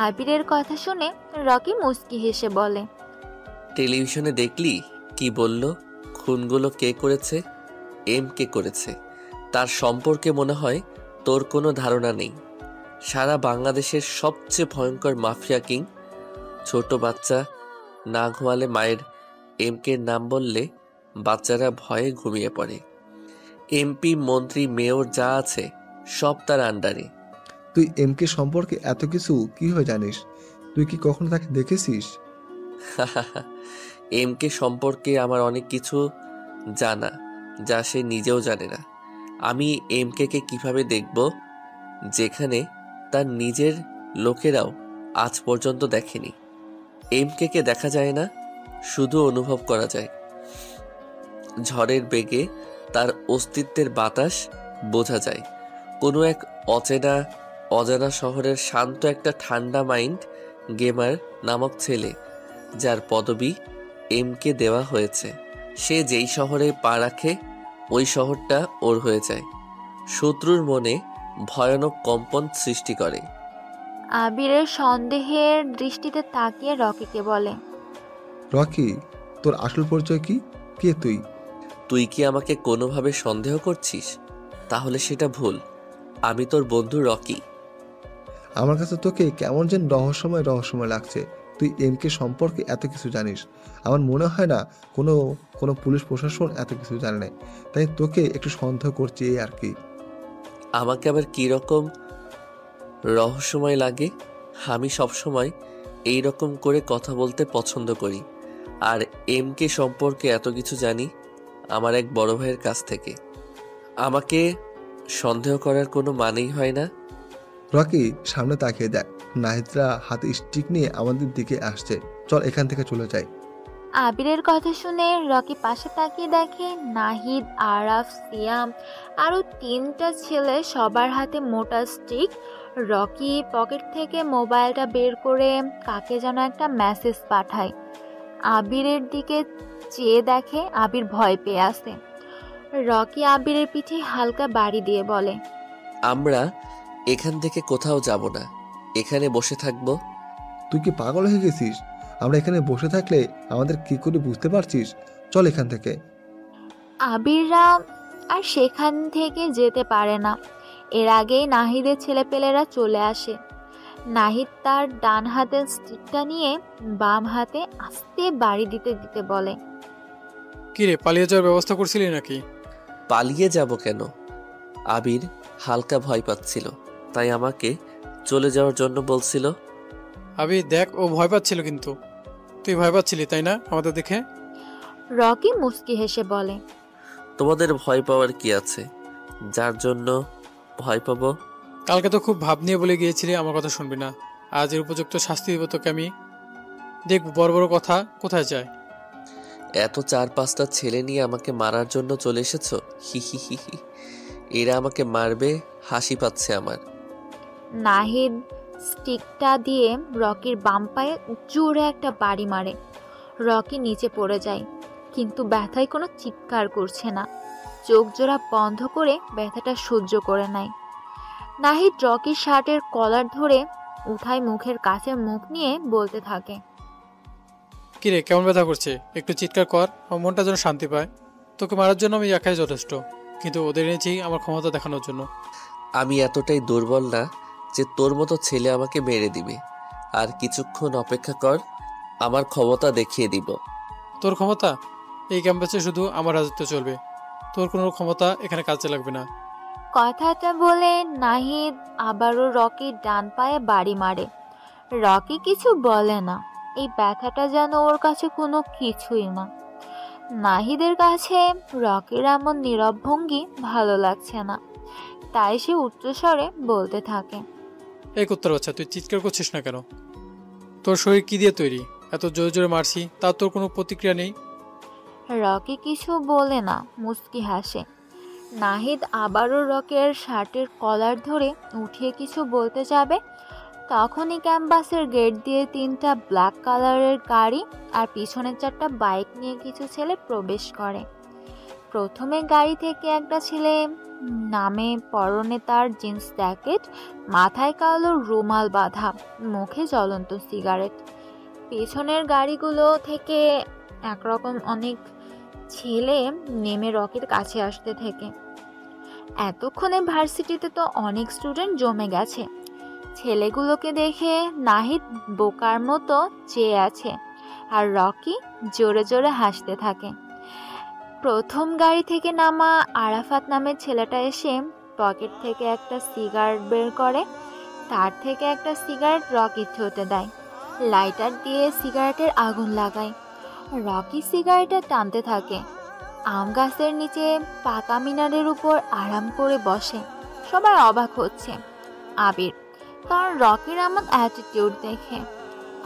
আবিরের কথা শুনে রকি মুচকি হেসে বলে, টেলিভিশনে দেখলি কি বলল? খুনগুলো কে করেছে? এম কে করেছে। তার সম্পর্কে মনে হয় তোর কোনো ধারণা নেই। সারা বাংলাদেশের সবচেয়ে ভয়ঙ্কর মাফিয়া কিং। ছোট বাচ্চা না ঘুমালে মায়ের এমকে নাম বললে বাচ্চারা ভয়ে ঘুমিয়ে পড়ে। এমপি, মন্ত্রী, মেয়র যা আছে সব তার আন্ডারে। তুই এমকে সম্পর্কে এত কিছু কিভাবে জানিস? তুই কি কখনো তাকে দেখেছিস? এমকে সম্পর্কে আমার অনেক কিছু জানা, যা সে নিজেও জানে না। আমি এমকে কে কিভাবে দেখব, যেখানে তার নিজের লোকেরাও আজ পর্যন্ত দেখেনি। এমকে কে দেখা যায় না, শুধু অনুভব করা যায়। ঝড়ের বেগে তার অস্তিত্বের বাতাস বোঝা যায়। কোনো এক অজানা শহরের শান্ত একটা ঠান্ডা মাইন্ড গেমার নামক ছেলে, যার পদবি এমকে দেওয়া হয়েছে। সে যেই শহরে পা রাখে ওই শহরটা ওর হয়ে যায়। শত্রুর মনে ভয়ানক কম্পন সৃষ্টি করে। আবিরের সন্দেহের দৃষ্টিতে তাকিয়ে রকিকে বলে, রকি, তোর আসল পরিচয় কি? কে তুই? তুই কি আমাকে কোনোভাবে সন্দেহ করছিস? তাহলে সেটা ভুল। আমি তোর বন্ধু রকি। আমার কাছে তোকে কেমন যেন রহস্যময় লাগছে। তুই এমকে সম্পর্কে এত কিছু জানিস। আমার মনে হয় না কোনো পুলিশ প্রশাসন এত কিছু জানে না, তাই তোকে একটু সন্দেহ করছি, এই আর কি। আমাকে আবার কি রকম রহস্যময় লাগে? আমি সবসময় এই রকম করে কথা বলতে পছন্দ করি। আর এমকে সম্পর্কে এত কিছু জানি আমার এক বড় ভাইয়ের কাছ থেকে। আমাকে সন্দেহ করার কোনো মানেই হয় না। রকি, সামনে তাকিয়ে দেখ, নাহিদরা হাতে স্টিক নিয়ে আমাদের দিকে আসছে। চল এখান থেকে চলে যাই। আবিরের কথা শুনে রকি পাশে তাকিয়ে দেখে নাহিদ, আরাফ, সিয়াম আরও 3টা ছেলে, সবার হাতে মোটা স্টিক। রকি পকেট থেকে মোবাইলটা বের করে কাকে যেন একটা মেসেজ পাঠায়। আবিরের দিকে চেয়ে দেখে আবির ভয় পেয়ে আছে। রকি আবিরের পিঠে হালকা বাড়ি দিয়ে বলে, আমরা এখান থেকে কোথাও যাব না, এখানে বসে থাকবো। তুই কি পাগল হয়ে গেছিস? আমরা এখানে বসে থাকলে আমাদের কি করে বুঝতে পারছিস? চল এখান থেকে। আবিররা আর সেখান থেকে যেতে পারে না। এর আগেই নাহিদের ছেলেপেলেরা চলে আসে। নাহিদ তার ডান হাতের স্টিকটা নিয়ে বাম হাতে আস্তে বাড়ি দিতে দিতে বলে, কিরে, পালিয়ে যাওয়ার ব্যবস্থা করছিলি নাকি? পালিয়ে যাব কেন? আবির হালকা ভয় পাচ্ছিল, তাই আমাকে চলে যাওয়ার জন্য বলছিল। আবির দেখ, ও ভয় পাচ্ছিল, কিন্তু তুই ভয় পাচ্ছিলি তাই না আমাদের দেখে? রকি মুস্কি হেসে বলে, তোমাদের ভয় পাওয়ার কি আছে, যার জন্য ভয় পাবো? কালকে তো খুব ভাব নিয়ে বলে গিয়েছিলি আমার কথা শুনবি না। আজ এর উপযুক্ত শাস্তি দেব তোকে আমি। দেখব বড় বড় কথা কোথায় যায়। এত 4-5টা ছেলে নিয়ে আমাকে মারার জন্য চলে এসেছো? হি হি হি হি। এরা আমাকে মারবে, হাসি পাচ্ছে আমার। নাহিদ স্টিকটা দিয়ে রকির বাম পায়ে জোরে একটা বাড়ি মারে। রকি নিচে পড়ে যায়, কিন্তু ব্যথায় কোনো চিৎকার করছে না। চোখ জোড়া বন্ধ করে ব্যথাটা সহ্য করে নেয়। নাহিদ রকির শার্টের কলার ধরে উঠায় মুখের কাছে মুখ নিয়ে বলতে থাকে, কিরে, কেমন ব্যথা করছে? একটু চিৎকার কর, আমার মনটা যেন শান্তি পায়। তোকে মারার জন্য আমি একাই যথেষ্ট, কিন্তু ওদের এনেছি আমার ক্ষমতা দেখানোর জন্য। আমি এতটাই দুর্বল না যে তোর মতো ছেলে আমাকে মেরে দিবে। আর কিছুক্ষণ অপেক্ষা কর, আমার ক্ষমতা দেখিয়ে দিব। তোর ক্ষমতা? এই ক্যাম্পাসে শুধু আমার রাজত্ব চলবে, তোর কোনো ক্ষমতা এখানে কাজে লাগবে না। কথাটা বলে নাহিদ আবারও রকির ডান পায়ে বাড়ি মারে। রকি কিছু বলে না, এই ব্যথাটা যেন ওর কাছে কোনো কিছুই না। নাহিদের কাছে রকির এমন নীরব ভঙ্গি ভালো লাগছে না, তাই সে উচ্চস্বরে বলতে থাকে, এই কুত্তার বাচ্চা, তুই চিৎকার করছিস না কেন? তোর শরীর কি দিয়ে তৈরি? এত জোরে জোরে মারছি, তা তোর কোনো প্রতিক্রিয়া নেই। রকি কিছু বলে না, মুচকি হাসে। নাহিদ আবারও রকের শার্টের কলার ধরে উঠিয়ে কিছু বলতে যাবে, তখনই ক্যাম্পাসের গেট দিয়ে 3টা ব্ল্যাক কালারের গাড়ি আর পিছনে 4টা বাইক নিয়ে কিছু ছেলে প্রবেশ করে। প্রথমে গাড়ি থেকে একটা ছেলে নামে, পরনে তার জিন্স জ্যাকেট, মাথায় কালো রুমাল বাঁধা, মুখে জ্বলন্ত সিগারেট। পেছনের গাড়িগুলো থেকে একরকম অনেক ছেলে নেমে রকির কাছে আসতে থাকে। এতক্ষণে ভার্সিটিতে তো অনেক স্টুডেন্ট জমে গেছে। ছেলেগুলোকে দেখে নাহিদ বোকার মতো চেয়ে আছে, আর রকি জোরে জোরে হাসতে থাকে। প্রথম গাড়ি থেকে নামা আরাফাত নামের ছেলেটা এসে পকেট থেকে একটা সিগারেট বের করে, তার থেকে একটা সিগারেট রকির ঠোঁটে দেয়, লাইটার দিয়ে সিগারেটের আগুন লাগায়। রকি সিগারেটটা টানতে থাকে। আম গাছের নিচে পাকা মিনারের উপর আরাম করে বসে। সবাই অবাক হচ্ছে, আবির, কারণ রকির এমন অ্যাটিটিউড দেখে।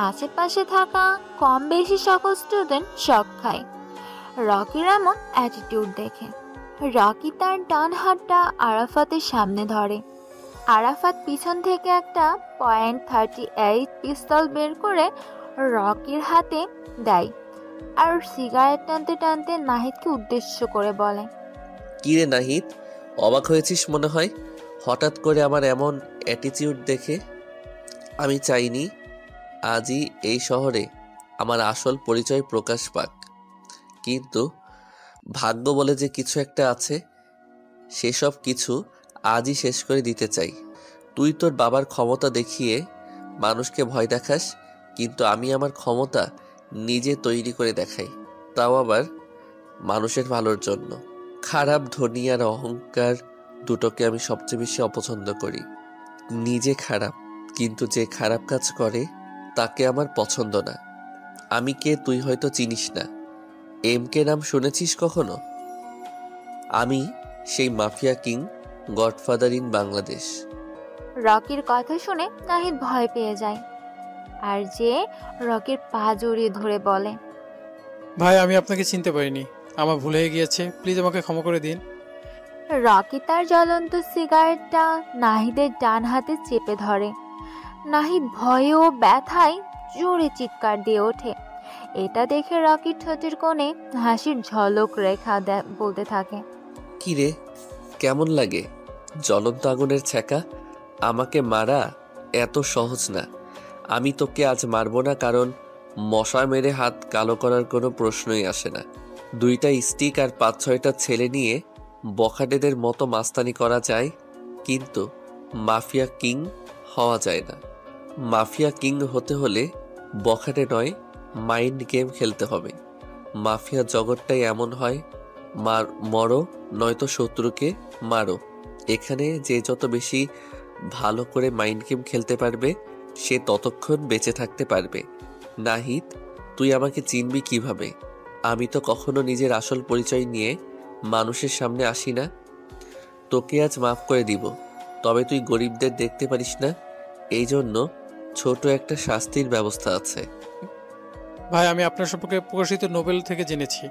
আশেপাশে থাকা কম বেশি সকল স্টুডেন্ট শক খায় রকির এমন অ্যাটিটিউড দেখে। রকি তার ডান হাতটা আরাফাতের সামনে ধরে। আরাফাত পিছন থেকে একটা .38 পিস্তল বের করে রকির হাতে দেয়, আর সিগারেট টানতে টানতে নাহিদকে উদ্দেশ্য করে বলে, কিরে নাহিদ, অবাক হয়েছিস মনে হয় হঠাৎ করে আমার এমন অ্যাটিটিউড দেখে? আমি চাইনি আজই এই শহরে আমার আসল পরিচয় প্রকাশ পাক, কিন্তু ভাগ্য বলে যে কিছু একটা আছে, সেসব কিছু আজই শেষ করে দিতে চাই। তুই তোর বাবার ক্ষমতা দেখিয়ে মানুষকে ভয় দেখাস, কিন্তু আমি আমার ক্ষমতা নিজে তৈরি করে দেখাই, তাও আবার মানুষের ভালোর জন্য। খারাপ, ধনী আর অহংকার দুটোকে আমি সবচেয়ে বেশি অপছন্দ করি। নিজে খারাপ, কিন্তু যে খারাপ কাজ করে তাকে আমার পছন্দ না। আমি কে তুই হয়তো চিনিস না, এমকে নাম শুনেছিস কখনো? আমি সেই mafia king, godfather in Bangladesh. রকির কথা শুনে নাহিদ ভয় পেয়ে যায়, আর যে রকির পা জড়িয়ে ধরে বলে, ভাই আমি আপনাকে চিনতে পারিনি, আমার ভুল হয়ে গিয়েছে, প্লিজ আমাকে ক্ষমা করে দিন। রকি তার জ্বলন্ত সিগারেটটা নাহিদের ডান হাতে চেপে ধরে। নাহিদ ভয়ে ও ব্যথায় জোরে চিৎকার দিয়ে ওঠে। এটা দেখে রকির ঠোঁটের কোণে হাসির ঝলক রেখা বলতে থাকে, কি রে, কেমন লাগে? জ্বলন্ত আগুনের ছ্যাঁকা, আমাকে মারা এত সহজ না। আমি তোকে আজ মারবো না, কারণ মশা মেরে হাত কালো করার কোনো প্রশ্নই আসে না। 2টা স্টিক আর 5-6টা ছেলে নিয়ে বখাটেদের মতো মাস্তানি করা যায়, কিন্তু মাফিয়া কিং হওয়া যায় না। মাফিয়া কিং হতে হলে বখাটে নয়, মাইন্ড গেম খেলতে হবে। মাফিয়া জগৎটাই এমন হয়, মরো নয়তো শত্রুকে মারো। এখানে যে যত বেশি ভালো করে মাইন্ড গেম খেলতে পারবে সে ততক্ষণ বেঁচে থাকতে পারবে। নাহিদ, তুই আমাকে চিনবি কিভাবে? আমি তো কখনো নিজের আসল পরিচয় নিয়ে মানুষের সামনে আসি না। তোকে আজ মাফ করে দিব, তবে তুই গরিবদের দেখতে পারিস না, এই জন্য ছোট একটা শাস্তির ব্যবস্থা আছে। ভাই আমি আপনার সম্পর্কে প্রকাশিত নোবেল থেকে জেনেছি,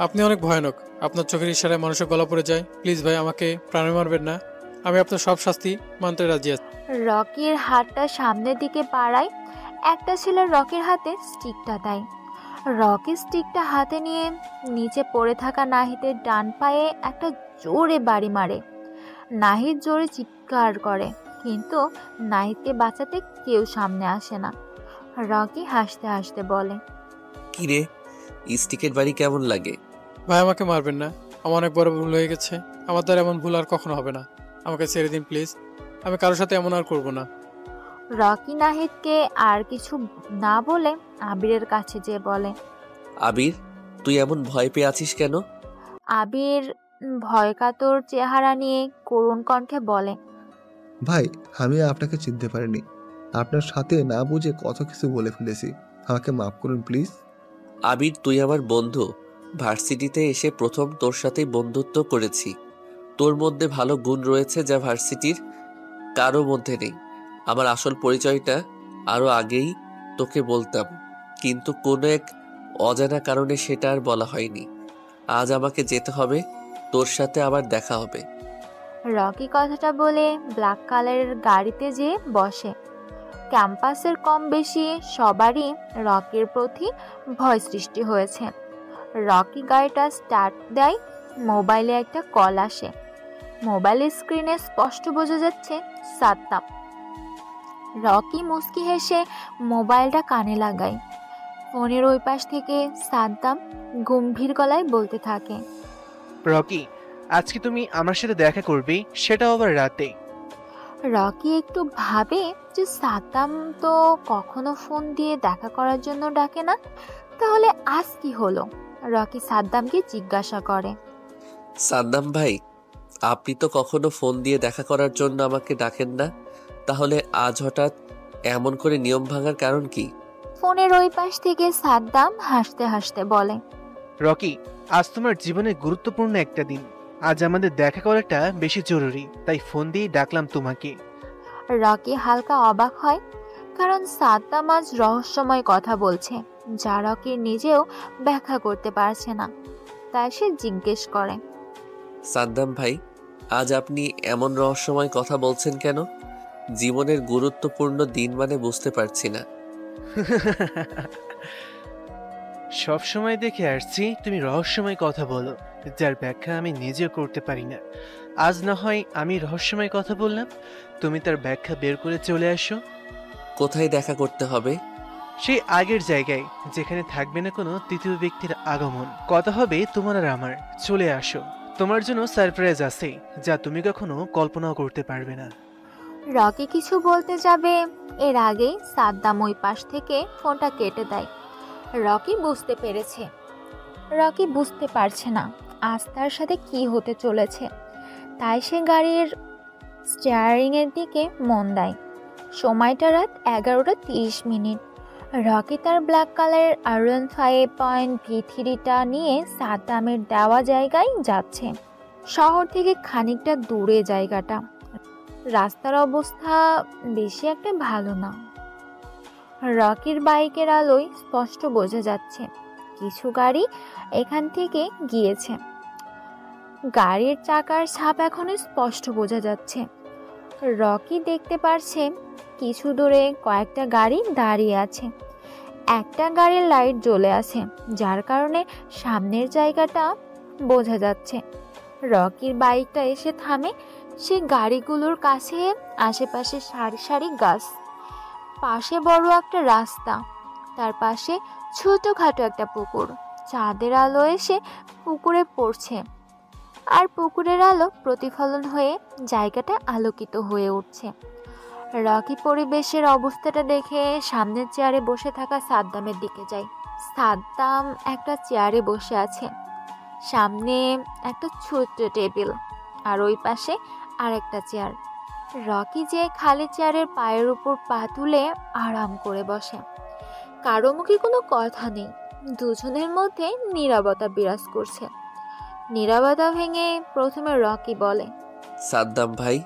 আপনি অনেক ভয়ানক। আপনার চোখের ইশারায় মানুষের গলা পড়ে যায়। প্লিজ ভাই আমাকে প্রাণে মারবেন না, আমি আপনার সব শাস্তি মানতে রাজি আছি। রকির হাতটা সামনের দিকে বাড়ায়। একটা ছেলে রকির হাতে স্টিকটা দেয়। রকি স্টিকটা হাতে নিয়ে নিচে পড়ে থাকা নাহিদের ডান পায়ে একটা জোরে বাড়ি মারে। নাহিদ জোরে চিৎকার করে, কিন্তু নাহিদকে বাঁচাতে কেউ সামনে আসে না। রকি হাসতে হাসতে বলে, কি রে, স্টিকের বাড়ি কেমন লাগে? ভাই আমাকে মারবেন না, আমার অনেক বড় ভুল হয়ে গেছে, আমার দ্বারা এমন ভুল আর কখনো হবে না, আমাকে ছেড়ে দিন প্লিজ, আমি কারোর সাথে এমন আর করবো না। রকি নাহিদকে আর কিছু না বলে আবিরের কাছে যেয়ে বলে, আবির, তুই এমন ভয় পেয়ে আছিস কেন? আবির ভয়কাতর চেহারা নিয়ে করুণ কণ্ঠে বলে, ভাই আমি আপনাকে চিনতে পারিনি, আপনার সাথে না বুঝে কত কিছু বলে ফেলেছি, আমাকে মাফ করুন প্লিজ। আবির, তুই আমার বন্ধু, ভার্সিটিতে এসে প্রথম তোর সাথেই বন্ধুত্ব করেছি। তোর মধ্যে ভালো গুণ রয়েছে যা ভার্সিটির কারো মধ্যে নেই। আমার আসল পরিচয়টা আরো আগেই তোকে বলতাম, কিন্তু কোনো এক অজানা কারণে সেটা আর বলা হয়নি। আজ আমাকে যেতে হবে, তোর সাথে আবার দেখা হবে। রকি কথাটা বলে ব্ল্যাক কালারের গাড়িতে যেয়ে বসে। ক্যাম্পাসের কম বেশি সবারই রকির প্রতি ভয় সৃষ্টি হয়েছে। রকি গাড়িটা স্টার্ট দেয়, মোবাইলে একটা কল আসে। মোবাইলের স্ক্রিনে স্পষ্ট বোঝা যাচ্ছে সাদ্দাম। রকি মুস্কি হেসে মোবাইলটা কানে লাগায়। ফোনের ওই পাশ থেকে সাদ্দাম গম্ভীর গলায় বলতে থাকে, রকি, আজকে তুমি আমার সাথে দেখা করবে, সেটাও আবার রাতে। রকি একটু ভাবে যে সাদ্দাম তো কখনো ফোন দিয়ে দেখা করার জন্য ডাকে না, তাহলে আজ কি হলো। রকি সাদ্দামকে জিজ্ঞাসা করে, সাদ্দাম ভাই, আপনি তো কখনো ফোন দিয়ে দেখা করার জন্য আমাকে ডাকেন না, তাহলে আজ হঠাৎ এমন করে নিয়ম ভাঙার কারণ কি? ফোনের ওই পাশ থেকে সাদ্দাম হাসতে হাসতে বলে, রকি, আজ তোমার জীবনে গুরুত্বপূর্ণ একটা দিন। আজ আমাদের দেখা করাটা বেশি জরুরি, তাই ফোন দিয়ে ডাকলাম তোমাকে। রকি হালকা অবাক হয়, কারণ সাদ্দাম আজ রহস্যময় কথা বলছে যা রকি নিজেও ব্যাখ্যা করতে পারছে না। তাই সে জিজ্ঞেস করে, সাদ্দাম ভাই, আজ আপনি এমন রহস্যময় কথা বলছেন কেন? জীবনের গুরুত্বপূর্ণ দিন মানে বুঝতে পারছি না। সব সময় দেখে আসছি তুমি রহস্যময় কথা বলো, যার ব্যাখ্যা আমি নিজেও করতে পারি না। আজ না হয় আমি রহস্যময় কথা বললাম, তুমি তার ব্যাখ্যা বের করে চলে আসো। কোথায় দেখা করতে হবে? সেই আগের জায়গায়, যেখানে থাকবে না কোনো তৃতীয় ব্যক্তির আগমন। কথা হবে তোমার আর আমার। চলে আসো, তোমার জন্য সারপ্রাইজ আছে যা তুমি কখনো কল্পনাও করতে পারবে না। রকি কিছু বলতে যাবে, এর আগেই সাদ্দাম ওই পাশ থেকে ফোনটা কেটে দেয়। রকি বুঝতে পারছে না আজ তার সাথে কি হতে চলেছে, তাই সে গাড়ির স্টিয়ারিংয়ের দিকে মন দেয়। সময়টা রাত 11:30। রকি তার ব্ল্যাক কালারের R15 V3টা নিয়ে সাদ্দামের দেওয়া জায়গায় যাচ্ছে। শহর থেকে খানিকটা দূরে জায়গাটা, রাস্তার অবস্থা বেশি একটা ভালো না। রকির বাইকের আলোয় স্পষ্ট বোঝা যাচ্ছে কিছু গাড়ি এখান থেকে গিয়েছে। গাড়ির চাকার ছাপ এখনো স্পষ্ট বোঝা যাচ্ছে। রকি দেখতে পারছে কিছু দূরে কয়েকটা গাড়ি দাঁড়িয়ে আছে। একটা গাড়ির লাইট জ্বলে আছে, যার কারণে সামনের জায়গাটা বোঝা যাচ্ছে। রকির বাইকটা এসে থামে সে গাড়িগুলোর কাছে। আশেপাশে সারি সারি গাছ, পাশে বড় একটা রাস্তা, তার পাশে ছোটখাটো একটা পুকুর। চাঁদের আলো এসে পুকুরে পড়ছে, আর পুকুরের আলো প্রতিফলন হয়ে জায়গাটা আলোকিত হয়ে উঠছে। রকি পরিবেশের অবস্থাটা দেখে সামনের চেয়ারে বসে থাকা সাদ্দামের দিকে যায়। সাদ্দাম একটা চেয়ারে বসে আছে, সামনে একটা ছোট্ট টেবিল, আর ওই পাশে আরেকটা চেয়ার। রকি যে খালি চেয়ারের পায়ের উপর পা তুলে আরাম করে বসে। কারো মুখে কোনো কথা নেই, দুজনের মধ্যে নীরবতা বিরাজ করছে। নীরবতা ভেঙে প্রথমে রকি বলে, সাদ্দাম ভাই,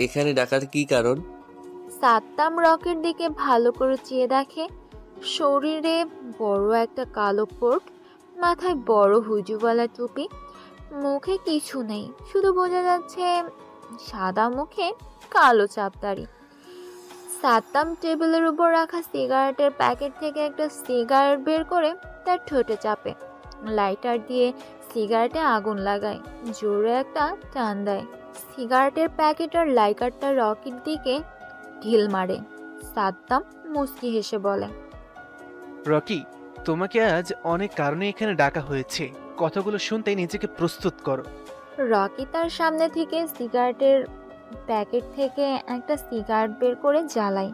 এখানে ডাকার কি কারণ? সাদ্দাম রকির দিকে ভালো করে চেয়ে দেখে। শরীরে বড় একটা কালো কোট, মাথায় বড় হুজুওয়ালা টুপি, মুখে কিছু নেই, শুধু বোঝা যাচ্ছে সাদা মুখে কালো চাপদাড়ি। সাদ্দাম টেবিলের উপর রাখা সিগারেটের প্যাকেট থেকে একটা সিগারেট বের করে তার ঠোঁটে চাপে, লাইটার দিয়ে সিগারেটে আগুন লাগায়, জোরে একটা টান দেয়। সিগারেটের প্যাকেট আর লাইটারটা রকির দিকে ঢিল মারে। সাদ্দাম মুচকি হেসে বলে, রকি, তোমাকে আজ অনেক কারণে এখানে ডাকা হয়েছে। কথাগুলো শুনতে নিজেকে প্রস্তুত করো। রকি তার সামনে থেকে সিগারেটের প্যাকেট থেকে একটা সিগারেট বের করে জ্বালায়,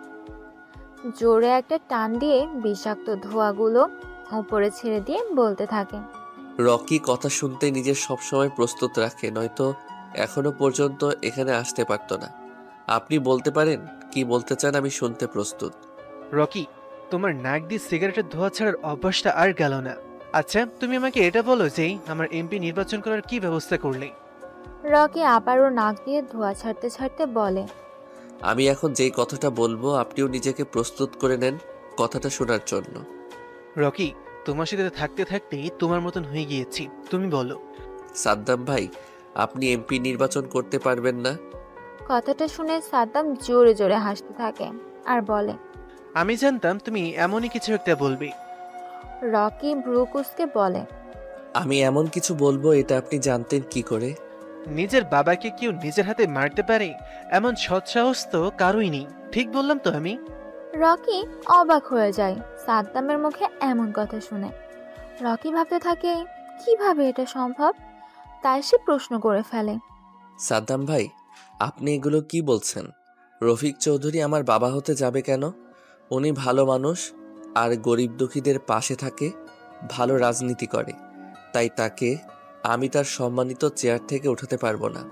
জোরে একটা টান দিয়ে বিষাক্ত ধোঁয়াগুলো উপরে ছেড়ে দিয়ে বলতে থাকে, রকি কথা শুনতে নিজের সবসময় প্রস্তুত রাখে, নয়তো এখনো পর্যন্ত এখানে আসতে পারতো না। আপনি বলতে পারেন কি বলতে চান, আমি শুনতে প্রস্তুত। রকি, তোমার নাক দিয়ে সিগারেটের ধোঁয়া ছাড়ার অভ্যাসটা আর গেল না। আচ্ছা, তুমি আমাকে এটা বলো যে আমার এমপি নির্বাচন করার কি ব্যবস্থা করলে? রকি আবারও নাক দিয়ে ধোঁয়া ছাড়তে ছাড়তে বলে, আমি এখন যেই কথাটা বলবো আপনিও নিজেকে প্রস্তুত করে নেন কথাটা শোনার জন্য। রকি, তোমার সাথে থাকতে থাকতে তোমার মতন হয়ে গিয়েছি, তুমি বলো। সাদ্দাম ভাই, আপনি এমপি নির্বাচন করতে পারবেন না। কথাটা শুনে সাদ্দাম জোরে জোরে হাসতে থাকে আর বলে, আমি জানতাম তুমি এমনই কিছু একটা বলবে। রকি ভ্রু কুঁচকে বলে, আমি এমন কিছু বলবো এটা আপনি জানতেন কি করে? নিজের বাবাকে কেউ নিজের হাতে মারতে পারে এমন সৎসাহস তো কারোই নেই, ঠিক বললাম তো আমি? রকি অবাক হয়ে যায় সাদ্দামের মুখে এমন কথা শুনে। রকি ভাবতে থাকে কিভাবে এটা সম্ভব, তাই সে প্রশ্ন করে ফেলে, সাদ্দাম ভাই, আপনি এগুলো কি বলছেন? রফিক চৌধুরী আমার বাবা হতে যাবে কেন? উনি ভালো মানুষ আর গরিব দুঃখীদের পাশে থাকে, ভালো রাজনীতি করে, তাই তাকে আমি তার সম্মানিত চেয়ার থেকে উঠাতে পারবো না।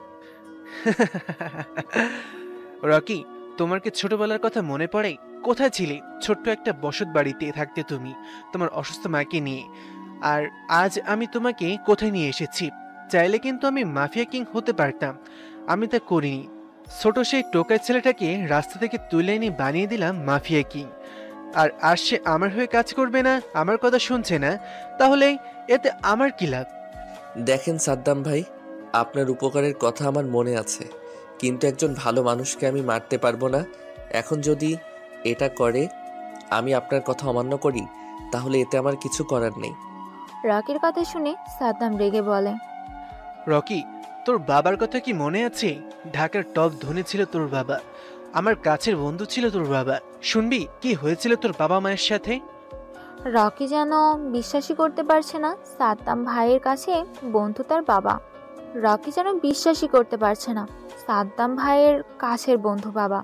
রকি, তোমার কি ছোটবেলার কথা মনে পড়ে? কোথায় ছিলে? ছোট্ট একটা বসত বাড়িতে থাকতে তুমি, তোমার অসুস্থ মাকে নিয়ে। আর আজ আমি তোমাকে কোথায় নিয়ে এসেছি। চাইলে কিন্তু আমি মাফিয়া কিং হতে পারতাম, আমি তা করিনি। ছোট সেই টোকাই ছেলেটাকে রাস্তা থেকে তুলে এনে বানিয়ে দিলাম মাফিয়া কিং। আর সে আমার হয়ে কাজ করবে না, আমার কথা শুনছে না, তাহলে এতে আমার কি লাভ? দেখেন সাদ্দাম ভাই, আপনার উপকারের কথা আমার মনে আছে, কিন্তু একজন ভালো মানুষকে আমি মারতে পারবো না। এখন যদি এটা করে আমি আপনার কথা অমান্য করি, তাহলে এতে আমার কিছু করার নেই। রকির কথা শুনে সাদ্দাম রেগে বলে, রকি, তোর বাবার কথা কি মনে আছে? ঢাকার টপ ধনী ছিল তোর বাবা, আমার কাছের বন্ধু ছিল তোর বাবা। শুনবি কি হয়েছিল তোর বাবা মায়ের সাথে? রকি যেন বিশ্বাসই করতে পারছে না সাদ্দাম ভাইয়ের কাছে বন্ধু তার বাবা। রকি যেন বিশ্বাসই করতে পারছে না সাদ্দাম ভাইয়ের কাছের বন্ধু বাবা।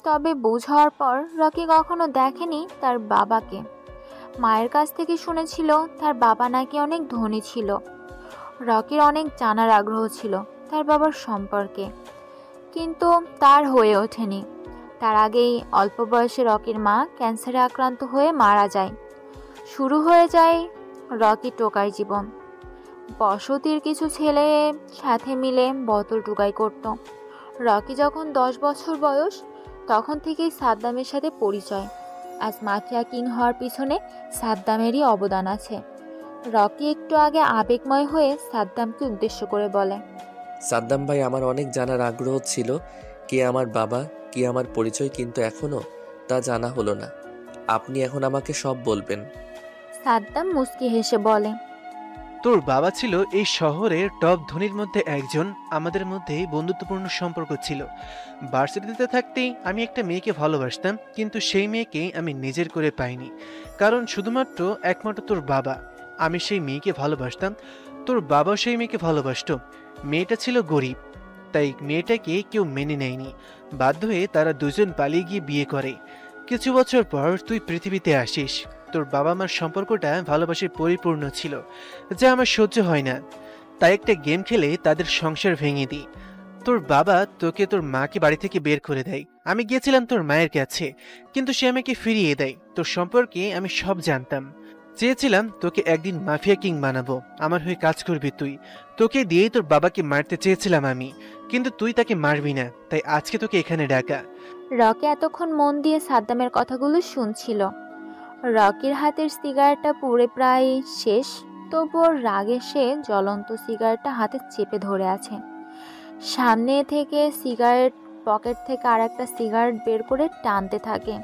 তবে বুঝ হওয়ার পর রকি কখনো দেখেনি তার বাবাকে। মায়ের কাছ থেকে শুনেছিল তার বাবা নাকি অনেক ধনী ছিল। রকির অনেক জানার আগ্রহ ছিল তার বাবার সম্পর্কে, কিন্তু তার হয়ে ওঠেনি। তার আগেই অল্প বয়সে রকির মা ক্যান্সারে আক্রান্ত হয়ে মারা যায়। শুরু হয়ে যায় রকি টোকাই জীবন। বসতির কিছু ছেলে সাথে মিলে বোতল টোকাই করত। রকি যখন 10 বছর বয়স তখন থেকেই সাদ্দামের সাথে পরিচয়। আজ মাফিয়া কিং হওয়ার পিছনে সাদ্দামেরই অবদান আছে। রকি একটু আগে আবেগময় হয়ে সাদ্দামকে উদ্দেশ্য করে বলে, সাদ্দাম ভাই, আমার অনেক জানার আগ্রহ ছিল কে আমার বাবা, কি আমার পরিচয়, কিন্তু এখনো তা জানা হলো না। আপনি এখন আমাকে সব বলবেন। সাদ্দাম মুচকি হেসে বলে, তোর বাবা ছিল এই শহরের টপ ধনীর মধ্যে একজন। আমাদের মধ্যে বন্ধুত্বপূর্ণ সম্পর্ক ছিল। ভার্সিটিতে থাকতেই আমি একটা মেয়েকে ভালোবাসতাম, কিন্তু সেই মেয়েকে আমি নিজের করে পাইনি, কারণ শুধুমাত্র একমাত্র তোর বাবা। আমি সেই মেয়েকে ভালোবাসতাম, তোর বাবাও সেই মেয়েকে ভালোবাসত। মেয়েটা ছিল গরিব, তাই মেয়েটাকে কেউ মেনে নেয়নি। বাধ্য হয়ে তারা দুজন পালিয়ে গিয়ে বিয়ে করে। কিছু বছর পর তুই পৃথিবীতে আসিস। তোর বাবা মার সম্পর্কটা ভালোবাসায় পরিপূর্ণ ছিল, যা আমার সহ্য হয় না। তাই একটা গেম খেলে তাদের সংসার ভেঙে দিই। তোর বাবা তোকে তোর মাকে বাড়ি থেকে বের করে দেয়। আমি গিয়েছিলাম তোর মায়ের কাছে, কিন্তু সে আমাকে ফিরিয়ে দেয়। তোর সম্পর্কে আমি সব জানতাম। চেয়েছিলাম তোকে একদিন মাফিয়া কিং বানাবো, আমার হয়ে কাজ করবি তুই। তোকে দিয়েই তোর বাবাকে মারতে চেয়েছিলাম আমি, কিন্তু তুই তাকে মারবি না, তাই আজকে তোকে এখানে ডাকা। রকি এতক্ষণ মন দিয়ে সাদ্দামের কথাগুলো শুনছিল। রকির হাতের সিগারেটটা পুড়ে প্রায় শেষ, তবুও রাগে সে জ্বলন্ত সিগারেটটা হাতে চেপে ধরে আছে। সামনে থেকে সিগারেট পকেট থেকে আর একটা সিগারেট বের করে টানতে থাকে।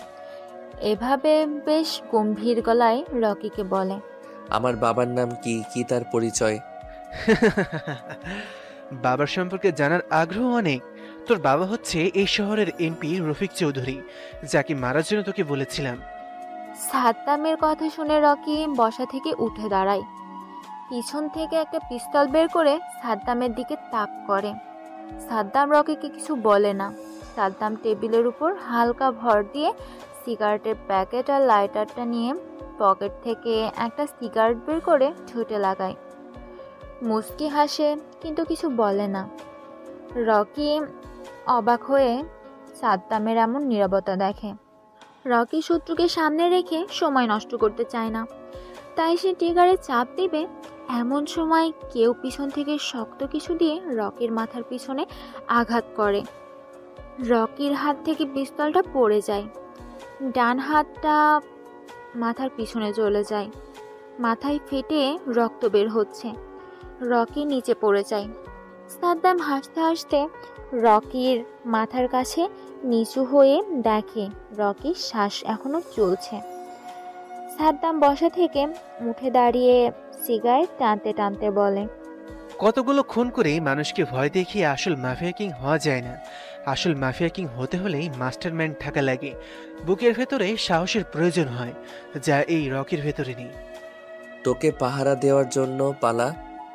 এভাবে বেশ গম্ভীর গলায় রকিকে বলে, আমার বাবার নাম কি, কি তার পরিচয়? বাবার সম্পর্কে জানার আগ্রহ অনেক। তোর বাবা হচ্ছে এই শহরের এমপি রফিক চৌধুরী, যাকে মারার জন্য তোকে বলেছিলাম। সাদ্দামের কথা শুনে রকি বসা থেকে উঠে দাঁড়ায়। পিছন থেকে একটা পিস্তল বের করে সাদ্দামের দিকে তাক করে। সাদ্দাম রকিকে কিছু বলে না। সাদ্দাম টেবিলের উপর হালকা ভর দিয়ে সিগারেটের প্যাকেট আর লাইটারটা নিয়ে পকেট থেকে একটা সিগারেট বের করে ঠোঁটে লাগায়। মুচকি হাসে, কিন্তু কিছু বলে না। রকি অবাক হয়ে সাদ্দামের এমন নীরবতা দেখে। রকি শত্রুকে সামনে রেখে সময় নষ্ট করতে চায় না, তাই সে ট্রিগারে চাপ দিবে। এমন সময় কেউ পিছন থেকে শক্ত কিছু দিয়ে রকির মাথার পিছনে আঘাত করে। রকির হাত থেকে পিস্তলটা পড়ে যায়। ডান হাতটা মাথার পিছনে চলে যায়। মাথায় ফেটে রক্ত বের হচ্ছে। রকি নিচে পড়ে যায়। সাদ্দাম হাসতে হাসতে রকির মাথার কাছে নিচু হয়ে দেখে রকির শ্বাস এখনো চলছে। সাদ্দাম বসা থেকে উঠে দাঁড়িয়ে সিগারেট টানতে টানতে বলে, কতগুলো খুন করে মানুষকে ভয় দেখিয়ে আসল মাফিয়া কিং হওয়া যায় না। আসল মাফিয়া কিং হতে হলেই মাস্টারমাইন্ড থাকা লাগে। বুকের ভেতরে সাহসের প্রয়োজন হয়, যা এই রকির ভেতরে নেই। তোকে পাহারা দেওয়ার জন্য পালা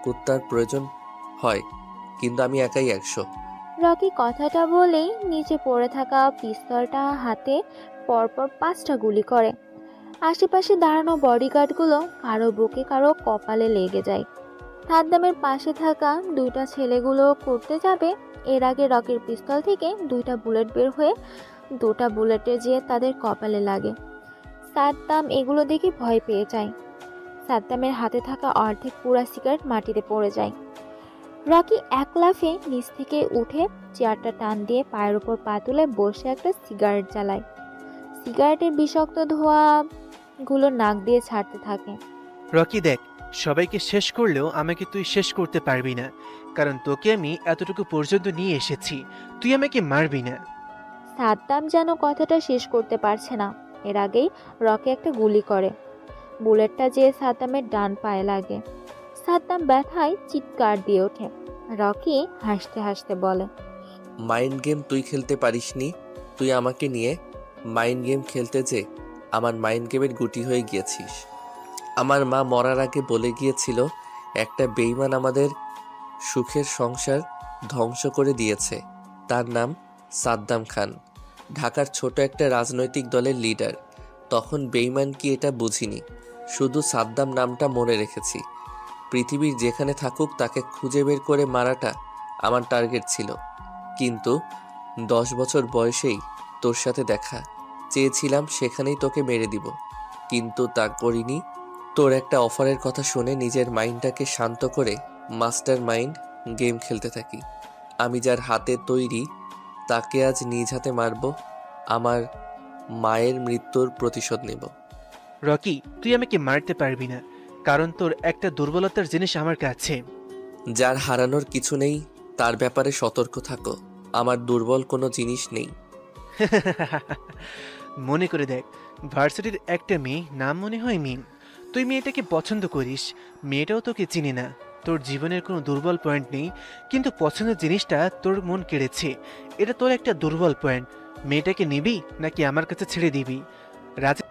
কুত্তার প্রয়োজন হয়, কিন্তু আমি একাই 100। রকি কথাটা বলেই নিচে পড়ে থাকা পিস্তলটা হাতে পরপর 5টা গুলি করে। আশেপাশে দাঁড়ানো বডিগার্ডগুলো কারো বুকে কারো কপালে লেগে যায়। সাদ্দামের পাশে থাকা 2টা ছেলেগুলো করতে যাবে, এর আগে রকির পিস্তল থেকে 2টা বুলেট বের হয়ে 2টা বুলেটে যেয়ে তাদের কপালে লাগে। সাদ্দাম এগুলো দেখে ভয় পেয়ে যায়। সাদ্দামের হাতে থাকা অর্ধেক পুরা সিগারেট মাটিতে পড়ে যায়। রকি এক লাফে নিচ থেকে উঠে চেয়ারটা টান দিয়ে পায়ের উপর পা তুলে বসে একটা সিগারেট জ্বালায়। সিগারেটের বিষাক্ত ধোঁয়াগুলো নাক দিয়ে ছাড়তে থাকে। রকি দেখ, সবাইকে শেষ করলেও আমাকে তুই শেষ করতে পারবি না, কারণ তোকে আমি এতটুকু পর্যন্ত নিয়ে এসেছি। তুই আমাকে মারবি না। সাদ্দাম যেন কথাটা শেষ করতে পারছে না, এর আগেই রকি একটা গুলি করে। বুলেটটা যেয়ে সাদ্দামের ডান পায়ে লাগে। সাদ্দাম ব্যথায় চিৎকার দিয়ে ওঠে। রকি হাসতে হাসতে বলে, মাইন্ড গেম তুই খেলতে পারিসনি। তুই আমাকে নিয়ে মাইন্ড গেম খেলতে যে আমার মাইন্ড গেমের গুটি হয়ে গিয়েছিস। আমার মা মরার আগে বলে গিয়েছিল একটা বেঈমান আমাদের সুখের সংসার ধ্বংস করে দিয়েছে। তার নাম সাদ্দাম খান, ঢাকার ছোট একটা রাজনৈতিক দলের লিডার। তখন বেঈমান কি এটা বুঝিনি, শুধু সাদ্দাম নামটা মনে রেখেছি। পৃথিবীর যেখানে থাকুক তাকে খুঁজে বের করে মারাটা আমার টার্গেট ছিল। কিন্তু 10 বছর বয়সেই তোর সাথে দেখা, চেয়েছিলাম সেখানেই তোকে মেরে দিব, কিন্তু তা করিনি। তোর একটা অফারের কথা শুনে নিজের মাইন্ডটাকে শান্ত করে মাস্টার মাইন্ড গেম খেলতে থাকি। আমি যার হাতে তৈরি তাকে আজ নিজ হাতে মারব, আমার মায়ের মৃত্যুর প্রতিশোধ নেব। রকি, তুই আমাকে মারতে পারবি না। কারণ তোর একটা দুর্বলতার জিনিস আমার কাছে। যার হারানোর কিছু নেই তার ব্যাপারে সতর্ক থাকো। আমার দুর্বল কোনো জিনিস নেই। মনে করে দেখ, ভার্সিটির একটা মেয়ে, নাম মনে হয় মিম। তুই মেয়েটাকে পছন্দ করিস, মেয়েটাও তোকে চিনে না, তোর জীবনের কোনো দুর্বল পয়েন্ট নেই, কিন্তু পছন্দের জিনিসটা তোর মন কেড়েছে। এটা তোর একটা দুর্বল পয়েন্ট। মেয়েটাকে নিবি নাকি আমার কাছে ছেড়ে দিবি? রাজি